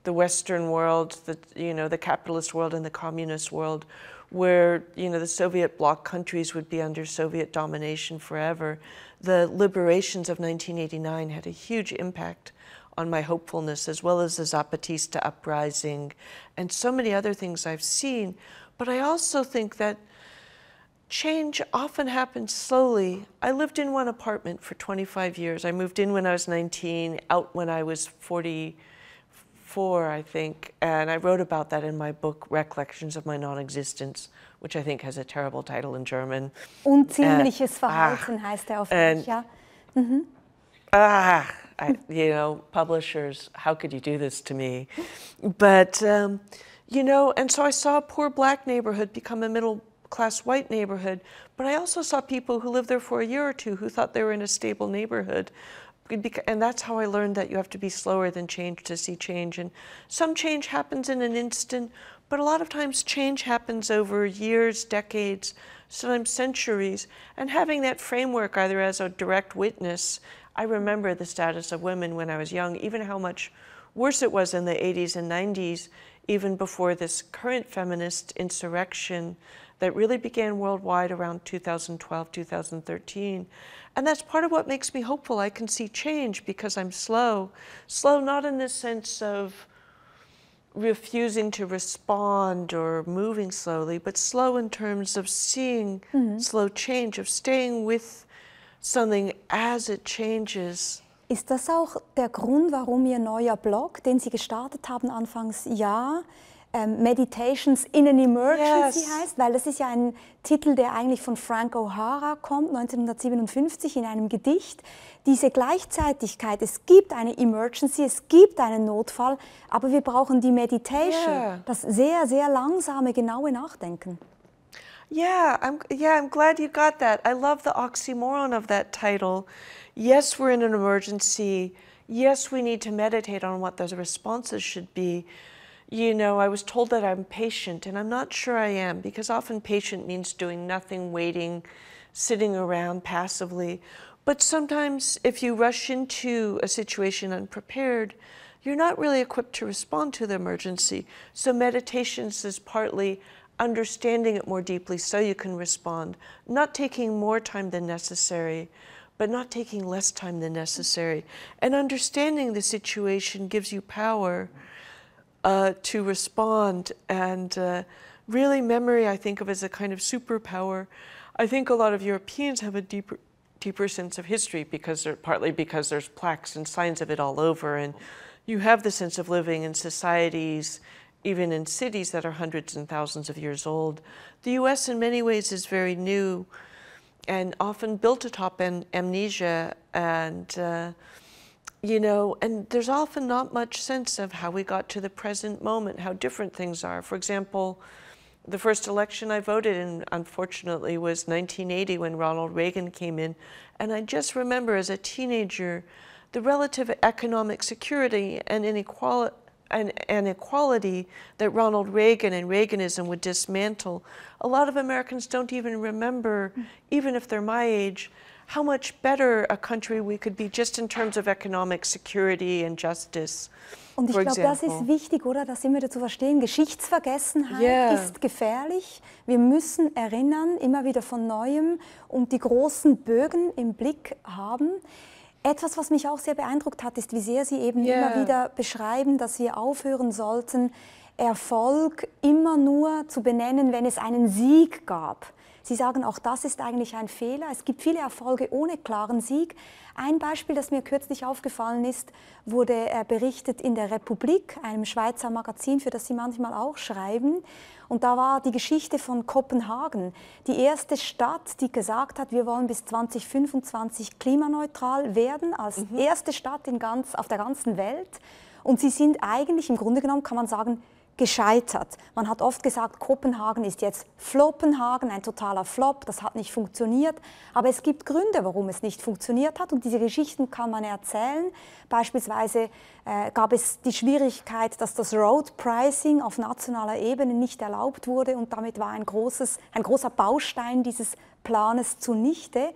the Western world, the capitalist world and the communist world, where, you know, the Soviet bloc countries would be under Soviet domination forever. The liberations of 1989 had a huge impact on my hopefulness, as well as the Zapatista uprising and so many other things I've seen. But I also think that change often happens slowly. I lived in one apartment for 25 years. I moved in when I was 19, out when I was 44 I think, and I wrote about that in my book, Recollections of My Non-Existence, which I think has a terrible title in German. Unziemliches Verhalten heißt er auf Deutsch, ja. You know, publishers, how could you do this to me? But, you know, and so I saw a poor black neighborhood become a middle-class white neighborhood, but I also saw people who lived there for a year or two who thought they were in a stable neighborhood. And that's how I learned that you have to be slower than change to see change. And some change happens in an instant, but a lot of times change happens over years, decades, sometimes centuries. And having that framework either as a direct witness, I remember the status of women when I was young, even how much worse it was in the 80s and 90s, even before this current feminist insurrection that really began worldwide around 2012, 2013. And that's part of what makes me hopeful. I can see change because I'm slow. Slow not in the sense of refusing to respond or moving slowly, but slow in terms of seeing slow change, of staying with something as it changes. Ist das auch der Grund, warum Ihr neuer Blog, den Sie gestartet haben anfangs Jahr, Meditations in an Emergency heißt? Weil das ist ja ein Titel, der eigentlich von Frank O'Hara kommt, 1957 in einem Gedicht. Diese Gleichzeitigkeit, es gibt eine Emergency, es gibt einen Notfall, aber wir brauchen die Meditation, das sehr, sehr langsame, genaue Nachdenken. I'm glad you got that. I love the oxymoron of that title. Yes, we're in an emergency. Yes, we need to meditate on what those responses should be. You know, I was told that I'm patient, and I'm not sure I am, because often patient means doing nothing, waiting, sitting around passively. But sometimes if you rush into a situation unprepared, you're not really equipped to respond to the emergency. So meditations is partly understanding it more deeply so you can respond, not taking more time than necessary, but not taking less time than necessary. And understanding the situation gives you power to respond. And really memory I think of as a kind of superpower. I think a lot of Europeans have a deeper sense of history partly because there's plaques and signs of it all over, and you have the sense of living in societies, even in cities that are hundreds and thousands of years old. The US in many ways is very new and often built atop amnesia, and you know, and there's often not much sense of how we got to the present moment, how different things are. For example, the first election I voted in, unfortunately, was 1980 when Ronald Reagan came in, and I just remember as a teenager the relative economic security and inequality that Ronald Reagan and Reaganism would dismantle. A lot of Americans don't even remember, even if they're my age, how much better a country we could be just in terms of economic security and justice. Und ich glaube, das ist wichtig, oder? Das immer wieder zu verstehen. Geschichtsvergessenheit ist gefährlich. Wir müssen erinnern, immer wieder von Neuem und die großen Bögen im Blick haben. Etwas, was mich auch sehr beeindruckt hat, ist, wie sehr Sie eben immer wieder beschreiben, dass wir aufhören sollten, Erfolg immer nur zu benennen, wenn es einen Sieg gab. Sie sagen, auch das ist eigentlich ein Fehler. Es gibt viele Erfolge ohne klaren Sieg. Ein Beispiel, das mir kürzlich aufgefallen ist, wurde berichtet in der Republik, einem Schweizer Magazin, für das Sie manchmal auch schreiben. Und da war die Geschichte von Kopenhagen, die erste Stadt, die gesagt hat, wir wollen bis 2025 klimaneutral werden, als erste Stadt auf der ganzen Welt. Und sie sind eigentlich, im Grunde genommen kann man sagen, gescheitert. Man hat oft gesagt, Kopenhagen ist jetzt Floppenhagen, ein totaler Flop, das hat nicht funktioniert. Aber es gibt Gründe, warum es nicht funktioniert hat, und diese Geschichten kann man erzählen. Beispielsweise gab es die Schwierigkeit, dass das Road Pricing auf nationaler Ebene nicht erlaubt wurde, und damit war ein großer Baustein dieses Planes zunichte.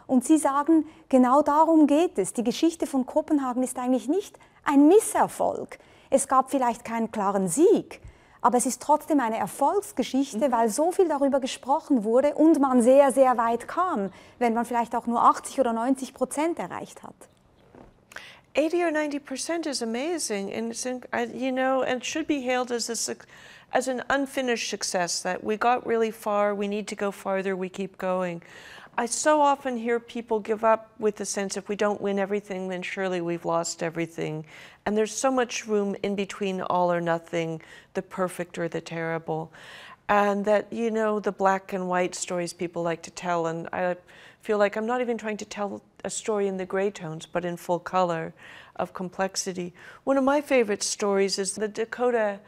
Und Sie sagen, genau darum geht es. Die Geschichte von Kopenhagen ist eigentlich nicht ein Misserfolg. Es gab vielleicht keinen klaren Sieg, aber es ist trotzdem eine Erfolgsgeschichte, weil so viel darüber gesprochen wurde und man sehr, sehr weit kam, wenn man vielleicht auch nur 80 oder 90% erreicht hat. 80 or 90% is amazing, and it's, you know, and should be hailed as as an unfinished success, that we got really far, we need to go farther, we keep going. I so often hear people give up with the sense if we don't win everything, then surely we've lost everything. And there's so much room in between all or nothing, the perfect or the terrible. And that, you know, the black and white stories people like to tell, and I feel like I'm not even trying to tell a story in the gray tones, but in full color of complexity. One of my favorite stories is the Dakota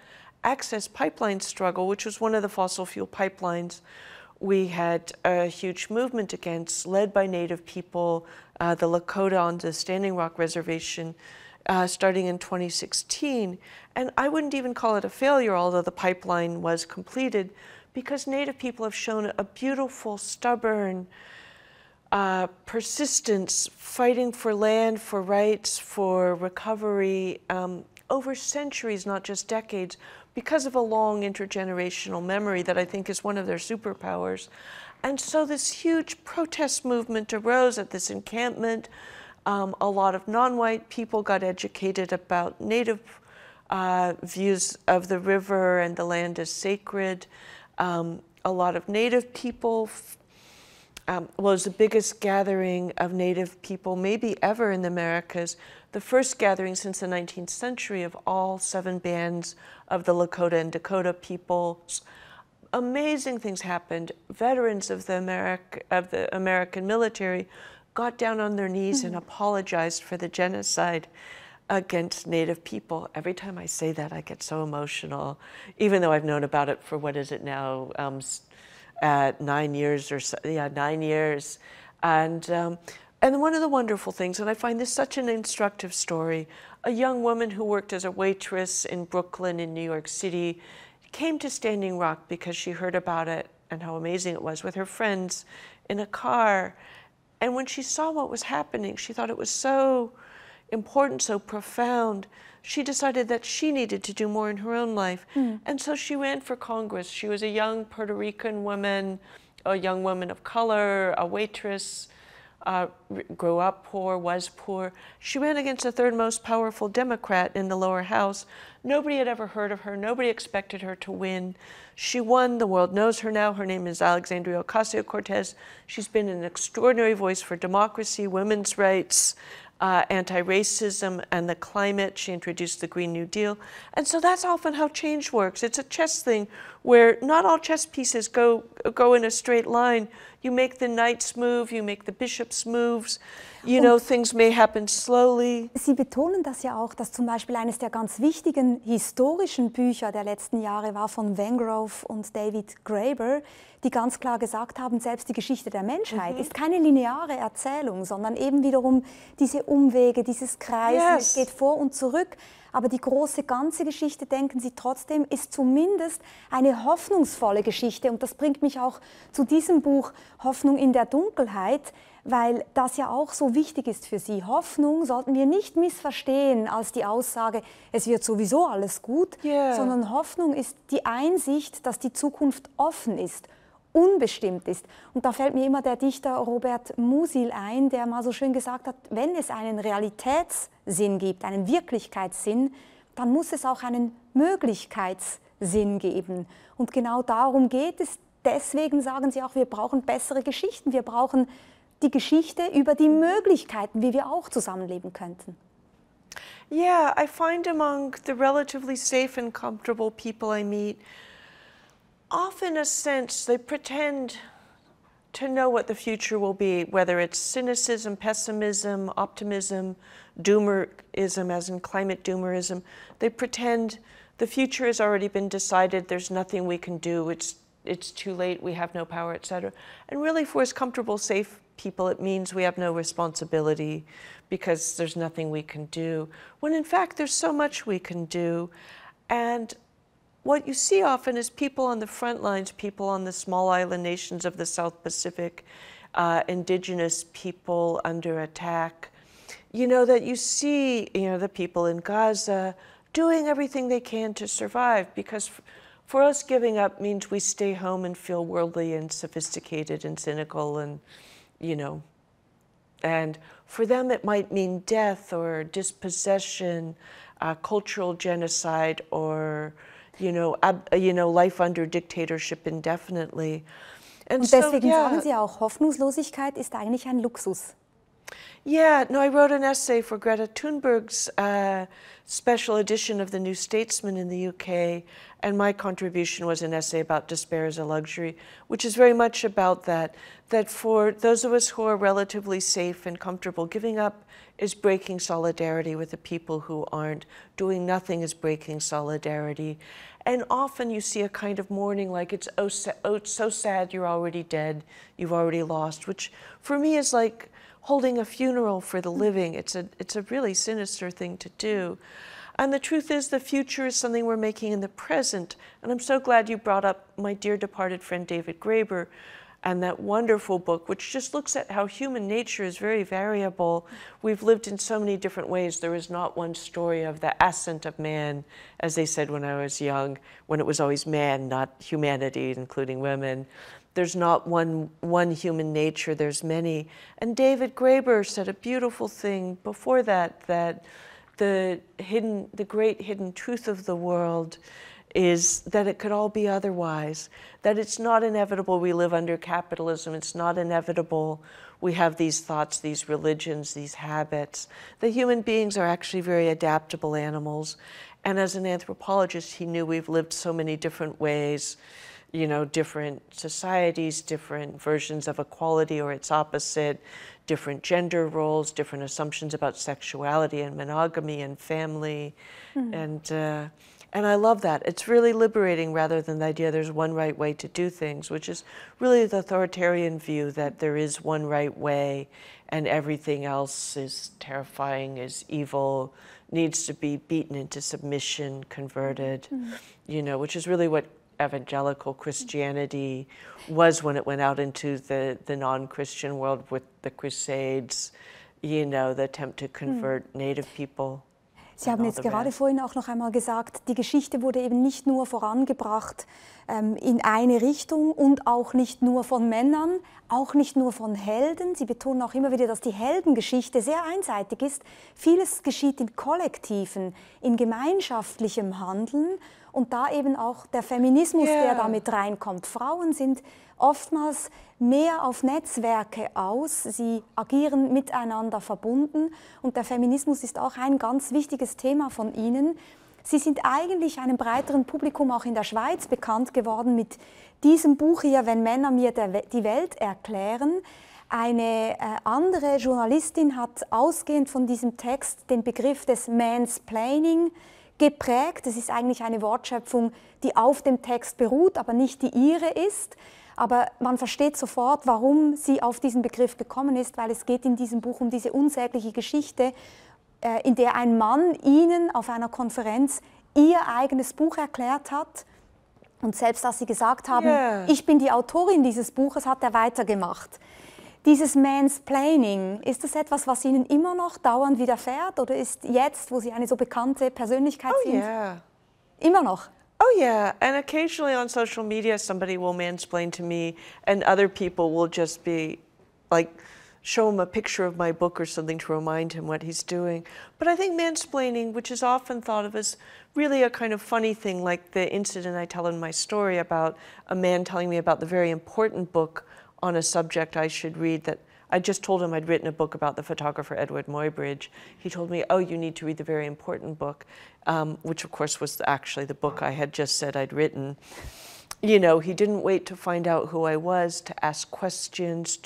Access Pipeline struggle, which was one of the fossil fuel pipelines we had a huge movement against, led by Native people, the Lakota on the Standing Rock Reservation, starting in 2016. And I wouldn't even call it a failure, although the pipeline was completed, because Native people have shown a beautiful, stubborn persistence, fighting for land, for rights, for recovery, over centuries, not just decades, because of a long intergenerational memory that I think is one of their superpowers. And so this huge protest movement arose at this encampment. A lot of non-white people got educated about Native views of the river and the land as sacred. A lot of Native people was the biggest gathering of Native people maybe ever in the Americas, the first gathering since the 19th century of all 7 bands of the Lakota and Dakota peoples. Amazing things happened. Veterans of the American military got down on their knees and apologized for the genocide against Native people. Every time I say that, I get so emotional, even though I've known about it for, what is it now, 9 years or so, 9 years. And one of the wonderful things, and I find this such an instructive story, a young woman who worked as a waitress in Brooklyn in New York City came to Standing Rock because she heard about it and how amazing it was with her friends in a car. And when she saw what was happening, she thought it was so important, so profound. She decided that she needed to do more in her own life. And so she ran for Congress. She was a young Puerto Rican woman, a young woman of color, a waitress, grew up poor, was poor. She ran against the third most powerful Democrat in the lower house. Nobody had ever heard of her. Nobody expected her to win. She won. The world knows her now. Her name is Alexandria Ocasio-Cortez. She's been an extraordinary voice for democracy, women's rights, anti-racism, and the climate. She introduced the Green New Deal. And so that's often how change works. It's a chess thing where not all chess pieces go in a straight line. You make the knights move, you make the bishops moves. You know, things may happen slowly. Sie betonen das ja auch, dass zum Beispiel eines der ganz wichtigen historischen Bücher der letzten Jahre war von Wengrow und David Graeber, die ganz klar gesagt haben, selbst die Geschichte der Menschheit ist keine lineare Erzählung, sondern eben wiederum diese Umwege, dieses Kreisen, es geht vor und zurück. Aber die große ganze Geschichte, denken Sie trotzdem, ist zumindest eine hoffnungsvolle Geschichte. Und das bringt mich auch zu diesem Buch Hoffnung in der Dunkelheit, weil das ja auch so wichtig ist für Sie. Hoffnung sollten wir nicht missverstehen als die Aussage, es wird sowieso alles gut, sondern Hoffnung ist die Einsicht, dass die Zukunft offen ist, unbestimmt ist. Und da fällt mir immer der Dichter Robert Musil ein, der mal so schön gesagt hat, wenn es einen Realitätssinn gibt, einen Wirklichkeitssinn, dann muss es auch einen Möglichkeitssinn geben. Und genau darum geht es. Deswegen sagen Sie auch, wir brauchen bessere Geschichten. Wir brauchen die Geschichte über die Möglichkeiten, wie wir auch zusammenleben könnten. Yeah, I find among the relatively safe and comfortable people I meet, often a sense they pretend to know what the future will be, whether it's cynicism, pessimism, optimism, doomerism, as in climate doomerism. They pretend the future has already been decided, there's nothing we can do, it's too late, we have no power, etc. And really for us comfortable, safe people, it means we have no responsibility because there's nothing we can do, when in fact there's so much we can do. And what you see often is people on the front lines, people on the small island nations of the South Pacific, indigenous people under attack, you know, that you see, you know, the people in Gaza doing everything they can to survive, because for us giving up means we stay home and feel worldly and sophisticated and cynical and, you know, and for them it might mean death or dispossession, cultural genocide, or, life under dictatorship indefinitely. Und deswegen sagen Sie auch, Hoffnungslosigkeit ist eigentlich ein Luxus. Yeah, no, I wrote an essay for Greta Thunberg's special edition of the New Statesman in the UK, and my contribution was an essay about despair as a luxury, which is very much about that for those of us who are relatively safe and comfortable, giving up is breaking solidarity with the people who aren't. Doing nothing is breaking solidarity. And often you see a kind of mourning, like it's so sad you're already dead, you've already lost, which for me is like holding a funeral for the living. It's a really sinister thing to do. And the truth is the future is something we're making in the present. And I'm so glad you brought up my dear departed friend David Graeber and that wonderful book, which just looks at how human nature is very variable. We've lived in so many different ways. There is not one story of the ascent of man, as they said when I was young, when it was always man, not humanity, including women. There's not one human nature, there's many. And David Graeber said a beautiful thing before that the great hidden truth of the world is that it could all be otherwise, that it's not inevitable we live under capitalism, it's not inevitable we have these thoughts, these religions, these habits. The human beings are actually very adaptable animals. And as an anthropologist, he knew we've lived so many different ways, different societies, different versions of equality or its opposite, different gender roles, different assumptions about sexuality and monogamy and family. And I love that. It's really liberating rather than the idea there's one right way to do things, which is really the authoritarian view that there is one right way and everything else is terrifying, is evil, needs to be beaten into submission, converted, which is really what evangelical Christianity was when it went out into the non-Christian world with the Crusades, the attempt to convert native people. Sie haben jetzt gerade vorhin auch noch einmal gesagt, die Geschichte wurde eben nicht nur vorangebracht in eine Richtung und auch nicht nur von Männern, auch nicht nur von Helden. Sie betonen auch immer wieder, dass die Heldengeschichte sehr einseitig ist. Vieles geschieht in Kollektiven, in gemeinschaftlichem Handeln und da eben auch der Feminismus, der da mit reinkommt. Frauen sind oftmals mehr auf Netzwerke aus, sie agieren miteinander verbunden und der Feminismus ist auch ein ganz wichtiges Thema von Ihnen. Sie sind eigentlich einem breiteren Publikum auch in der Schweiz bekannt geworden mit diesem Buch hier, Wenn Männer mir die Welt erklären. Eine andere Journalistin hat ausgehend von diesem Text den Begriff des Mansplaining geprägt. Das ist eigentlich eine Wortschöpfung, die auf dem Text beruht, aber nicht die ihre ist. Aber man versteht sofort, warum sie auf diesen Begriff gekommen ist, weil es geht in diesem Buch um diese unsägliche Geschichte, in der ein Mann Ihnen auf einer Konferenz Ihr eigenes Buch erklärt hat. Und selbst als Sie gesagt haben, ich bin die Autorin dieses Buches, hat er weitergemacht. Dieses Mansplaining, ist das etwas, was Ihnen immer noch dauernd widerfährt? Oder ist jetzt, wo Sie eine so bekannte Persönlichkeit sind, immer noch? Oh yeah, and occasionally on social media somebody will mansplain to me and other people will just be like, show him a picture of my book or something to remind him what he's doing. But I think mansplaining, which is often thought of as really a kind of funny thing, like the incident I tell in my story about a man telling me about the very important book on a subject I should read that I just told him I'd written a book about the photographer Edward Muybridge. He told me, oh, you need to read the very important book, which of course was actually the book I had just said I'd written. He didn't wait to find out who I was, to ask questions,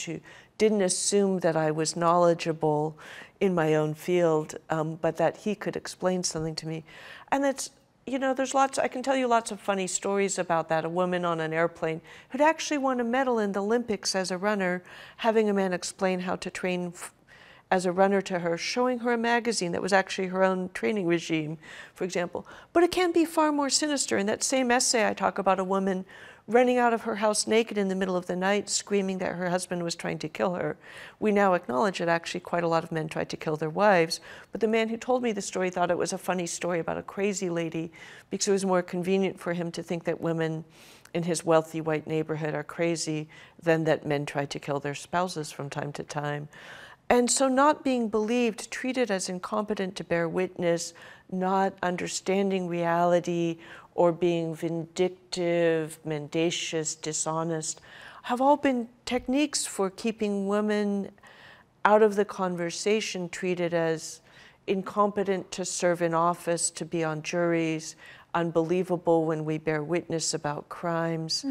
didn't assume that I was knowledgeable in my own field, but that he could explain something to me. And it's, there's I can tell you lots of funny stories about that. A woman on an airplane who'd actually won a medal in the Olympics as a runner, having a man explain how to train as a runner to her, showing her a magazine that was actually her own training regime, for example. But it can be far more sinister. In that same essay, I talk about a woman running out of her house naked in the middle of the night, screaming that her husband was trying to kill her. We now acknowledge that actually quite a lot of men tried to kill their wives, but the man who told me the story thought it was a funny story about a crazy lady because it was more convenient for him to think that women in his wealthy white neighborhood are crazy than that men try to kill their spouses from time to time. And so not being believed, treated as incompetent to bear witness, not understanding reality, or being vindictive, mendacious, dishonest, have all been techniques for keeping women out of the conversation, treated as incompetent to serve in office, to be on juries, unbelievable when we bear witness about crimes,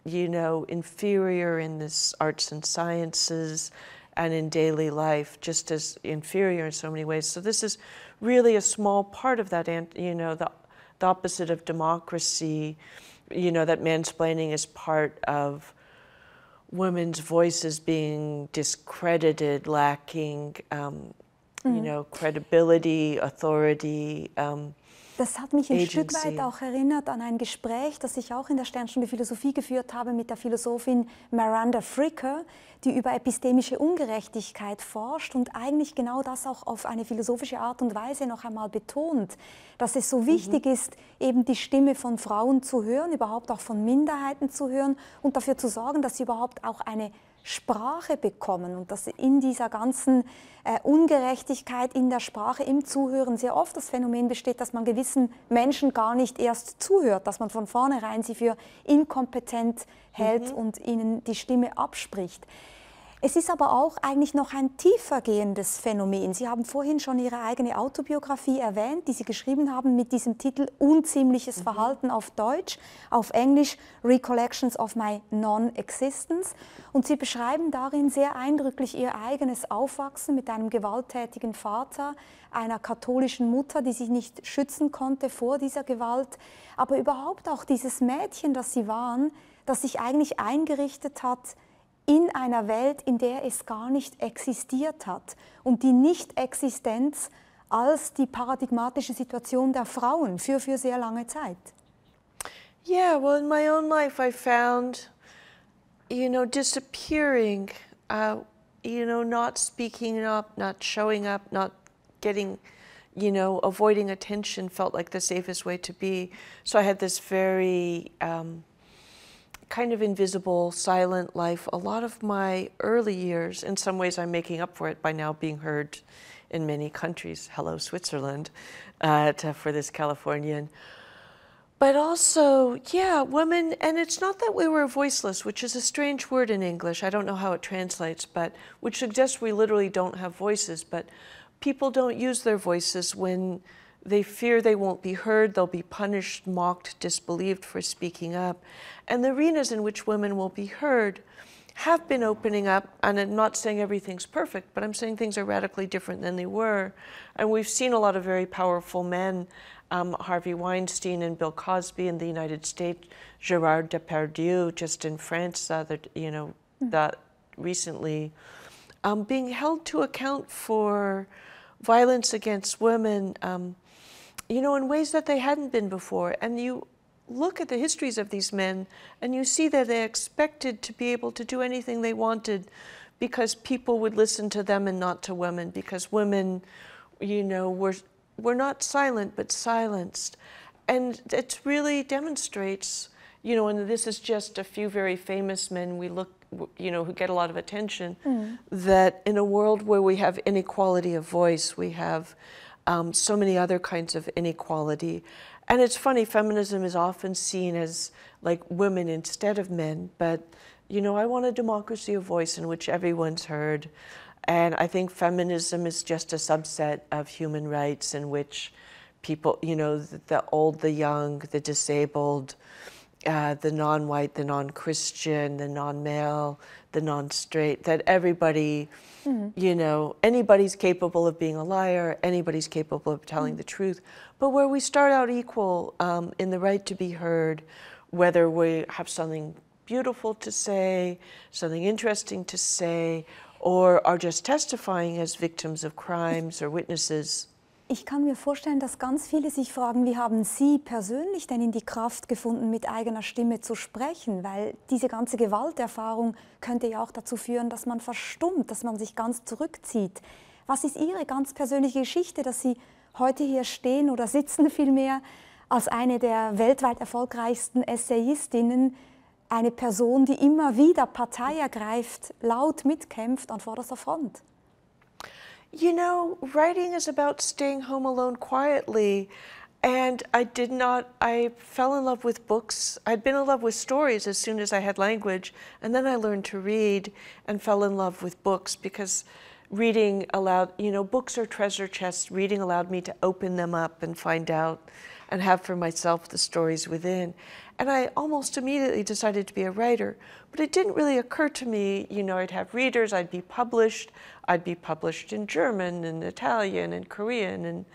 you know, inferior in this arts and sciences and in daily life, just as inferior in so many ways. So this is really a small part of that, you know, the opposite of democracy, you know, that mansplaining is part of women's voices being discredited, lacking, you know, credibility, authority. Das hat mich ein Agency. Stück weit auch erinnert an ein Gespräch, das ich auch in der Sternstunde Philosophie geführt habe mit der Philosophin Miranda Fricker, die über epistemische Ungerechtigkeit forscht und eigentlich genau das auch auf eine philosophische Art und Weise noch einmal betont, dass es so wichtig ist, eben die Stimme von Frauen zu hören, überhaupt auch von Minderheiten zu hören und dafür zu sorgen, dass sie überhaupt auch eine Sprache bekommen und dass in dieser ganzen Ungerechtigkeit in der Sprache, im Zuhören sehr oft das Phänomen besteht, dass man gewissen Menschen gar nicht erst zuhört, dass man von vornherein sie für inkompetent hält und ihnen die Stimme abspricht. Es ist aber auch eigentlich noch ein tiefergehendes Phänomen. Sie haben vorhin schon Ihre eigene Autobiografie erwähnt, die Sie geschrieben haben mit diesem Titel Unziemliches Verhalten auf Deutsch, auf Englisch Recollections of My Non-Existence. Und Sie beschreiben darin sehr eindrücklich Ihr eigenes Aufwachsen mit einem gewalttätigen Vater, einer katholischen Mutter, die sich nicht schützen konnte vor dieser Gewalt, aber überhaupt auch dieses Mädchen, das Sie waren, das sich eigentlich eingerichtet hat in einer Welt, in der es gar nicht existiert hat und die Nicht-Existenz als die paradigmatische Situation der Frauen für sehr lange Zeit. Yeah, well, in my own life I found, you know, disappearing, you know, not speaking up, not showing up, not getting, you know, avoiding attention felt like the safest way to be. So I had this very kind of invisible, silent life. A lot of my early years, in some ways I'm making up for it by now being heard in many countries. Hello, Switzerland, for this Californian. But also, yeah, women, and it's not that we were voiceless, which is a strange word in English. I don't know how it translates, but which suggests we literally don't have voices. But people don't use their voices when they fear they won't be heard, they'll be punished, mocked, disbelieved for speaking up. And the arenas in which women will be heard have been opening up, and I'm not saying everything's perfect, but I'm saying things are radically different than they were. And we've seen a lot of very powerful men, Harvey Weinstein and Bill Cosby in the United States, Gérard Depardieu just in France, that recently, being held to account for violence against women, you know, in ways that they hadn't been before. And you look at the histories of these men and you see that they expected to be able to do anything they wanted because people would listen to them and not to women, because women, you know, were not silent but silenced. And it really demonstrates, you know, and this is just a few very famous men we look, you know, who get a lot of attention, that in a world where we have inequality of voice, we have so many other kinds of inequality. And it's funny, feminism is often seen as like women instead of men, but, you know, I want a democracy of voice in which everyone's heard. And I think feminism is just a subset of human rights in which people, you know, the old, the young, the disabled, the non-white, the non-Christian, the non-male, the non-straight, that everybody, you know, anybody's capable of being a liar, anybody's capable of telling the truth, but where we start out equal in the right to be heard, whether we have something beautiful to say, something interesting to say, or are just testifying as victims of crimes or witnesses. Ich kann mir vorstellen, dass ganz viele sich fragen, wie haben Sie persönlich denn in die Kraft gefunden, mit eigener Stimme zu sprechen? Weil diese ganze Gewalterfahrung könnte ja auch dazu führen, dass man verstummt, dass man sich ganz zurückzieht. Was ist Ihre ganz persönliche Geschichte, dass Sie heute hier stehen oder sitzen vielmehr als eine der weltweit erfolgreichsten Essayistinnen eine Person, die immer wieder Partei ergreift, laut mitkämpft an vorderster Front? You know, writing is about staying home alone quietly. And I fell in love with books. I'd been in love with stories as soon as I had language. And then I learned to read and fell in love with books because reading allowed, you know, books are treasure chests. Reading allowed me to open them up and find out and have for myself the stories within. And I almost immediately decided to be a writer. But it didn't really occur to me, you know, I'd have readers, I'd be published in German and Italian and Korean and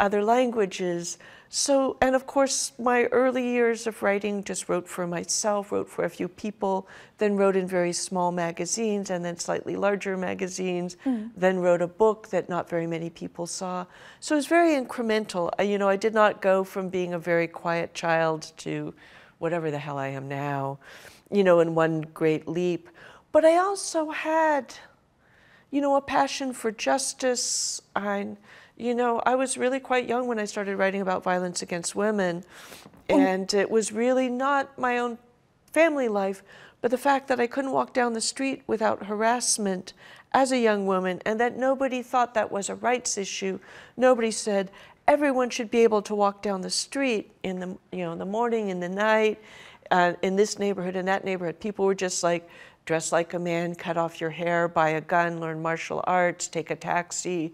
other languages. So, and of course, my early years of writing just wrote for myself, wrote for a few people, then wrote in very small magazines and then slightly larger magazines, then wrote a book that not very many people saw. So it was very incremental. You know, I did not go from being a very quiet child to whatever the hell I am now, you know, in one great leap. But I also had, you know, a passion for justice. You know, I was really quite young when I started writing about violence against women, and it was really not my own family life, but the fact that I couldn't walk down the street without harassment as a young woman, and that nobody thought that was a rights issue. Nobody said everyone should be able to walk down the street in the, you know, in the morning, in the night, in this neighborhood, in that neighborhood. People were just like, dress like a man, cut off your hair, buy a gun, learn martial arts, take a taxi,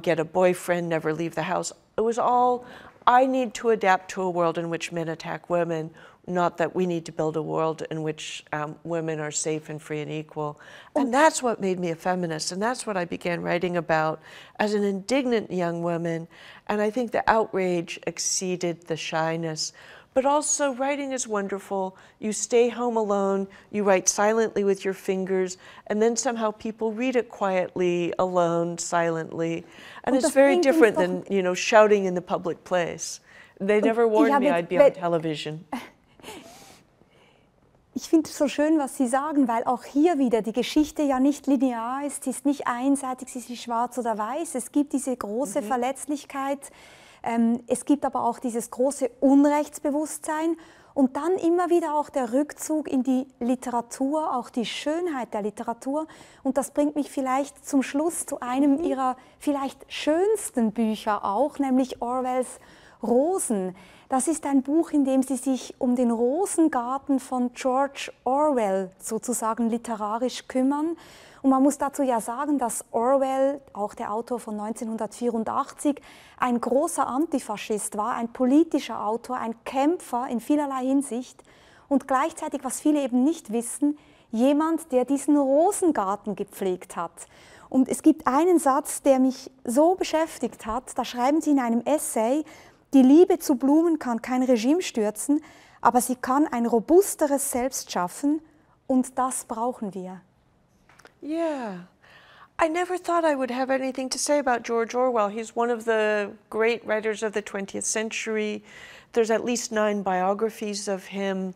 get a boyfriend, never leave the house. It was all, I need to adapt to a world in which men attack women, not that we need to build a world in which women are safe and free and equal. And that's what made me a feminist, and that's what I began writing about as an indignant young woman. And I think the outrage exceeded the shyness. But also, writing is wonderful. You stay home alone, you write silently with your fingers, and then somehow people read it quietly, alone, silently. And it's very different than, you know, shouting in the public place. They never warned me I'd be on television. Ich finde es so schön, was Sie sagen, weil auch hier wieder die Geschichte ja nicht linear ist, sie ist nicht einseitig, sie ist nicht schwarz oder weiß. Es gibt diese große Verletzlichkeit. Es gibt aber auch dieses große Unrechtsbewusstsein und dann immer wieder auch der Rückzug in die Literatur, auch die Schönheit der Literatur. Und das bringt mich vielleicht zum Schluss zu einem Ihrer vielleicht schönsten Bücher auch, nämlich Orwells Rosen. Das ist ein Buch, in dem Sie sich um den Rosengarten von George Orwell sozusagen literarisch kümmern. Und man muss dazu ja sagen, dass Orwell, auch der Autor von 1984, ein großer Antifaschist war, ein politischer Autor, ein Kämpfer in vielerlei Hinsicht und gleichzeitig, was viele eben nicht wissen, jemand, der diesen Rosengarten gepflegt hat. Und es gibt einen Satz, der mich so beschäftigt hat, da schreiben Sie in einem Essay, die Liebe zu Blumen kann kein Regime stürzen, aber sie kann ein robusteres Selbst schaffen und das brauchen wir. Yeah. I never thought I would have anything to say about George Orwell. He's one of the great writers of the 20th century. There's at least 9 biographies of him.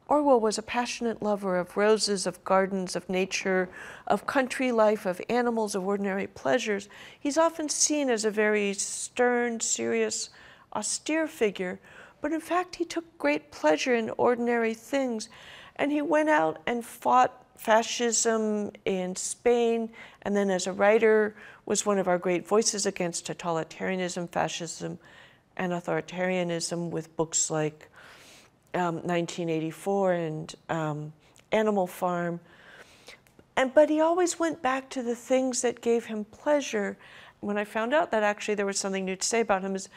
Orwell was a passionate lover of roses, of gardens, of nature, of country life, of animals, of ordinary pleasures. He's often seen as a very stern, serious, austere figure, but in fact he took great pleasure in ordinary things, and he went out and fought fascism in Spain, and then as a writer was one of our great voices against totalitarianism, fascism, and authoritarianism with books like 1984 and Animal Farm. But he always went back to the things that gave him pleasure. When I found out that actually there was something new to say about him is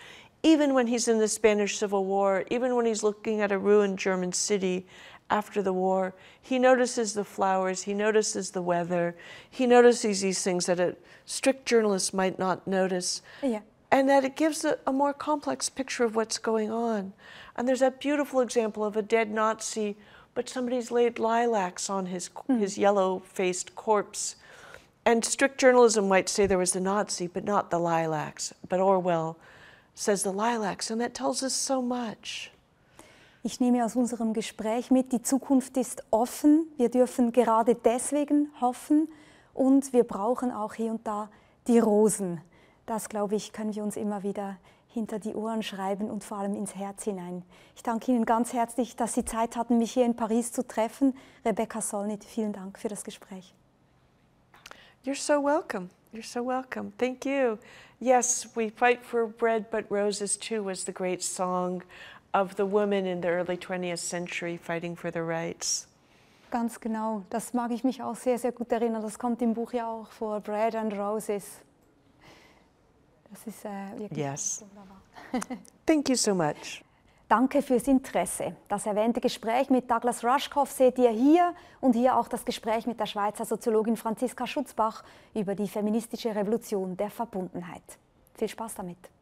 even when he's in the Spanish Civil War, even when he's looking at a ruined German city after the war, he notices the flowers, he notices the weather, he notices these things that a strict journalist might not notice. Yeah. And that it gives a more complex picture of what's going on. And there's that beautiful example of a dead Nazi, but somebody's laid lilacs on his yellow-faced corpse. And strict journalism might say there was the Nazi, but not the lilacs. But Orwell says the lilacs, and that tells us so much. Ich nehme aus unserem Gespräch mit, die Zukunft ist offen. Wir dürfen gerade deswegen hoffen und wir brauchen auch hier und da die Rosen. Das, glaube ich, können wir uns immer wieder hinter die Ohren schreiben und vor allem ins Herz hinein. Ich danke Ihnen ganz herzlich, dass Sie Zeit hatten, mich hier in Paris zu treffen. Rebecca Solnit, vielen Dank für das Gespräch. You're so welcome. You're so welcome. Thank you. Yes, we fight for bread but roses too was the great song of the women in the early 20th century fighting for their rights. Ganz genau, das mag ich mich auch sehr, sehr gut erinnern. Das kommt im Buch ja auch vor, Bread and Roses. Das ist wirklich wunderbar. Thank you so much. Danke fürs Interesse. Das erwähnte Gespräch mit Douglas Rushkoff seht ihr hier und hier auch das Gespräch mit der Schweizer Soziologin Franziska Schutzbach über die feministische Revolution der Verbundenheit. Viel Spaß damit!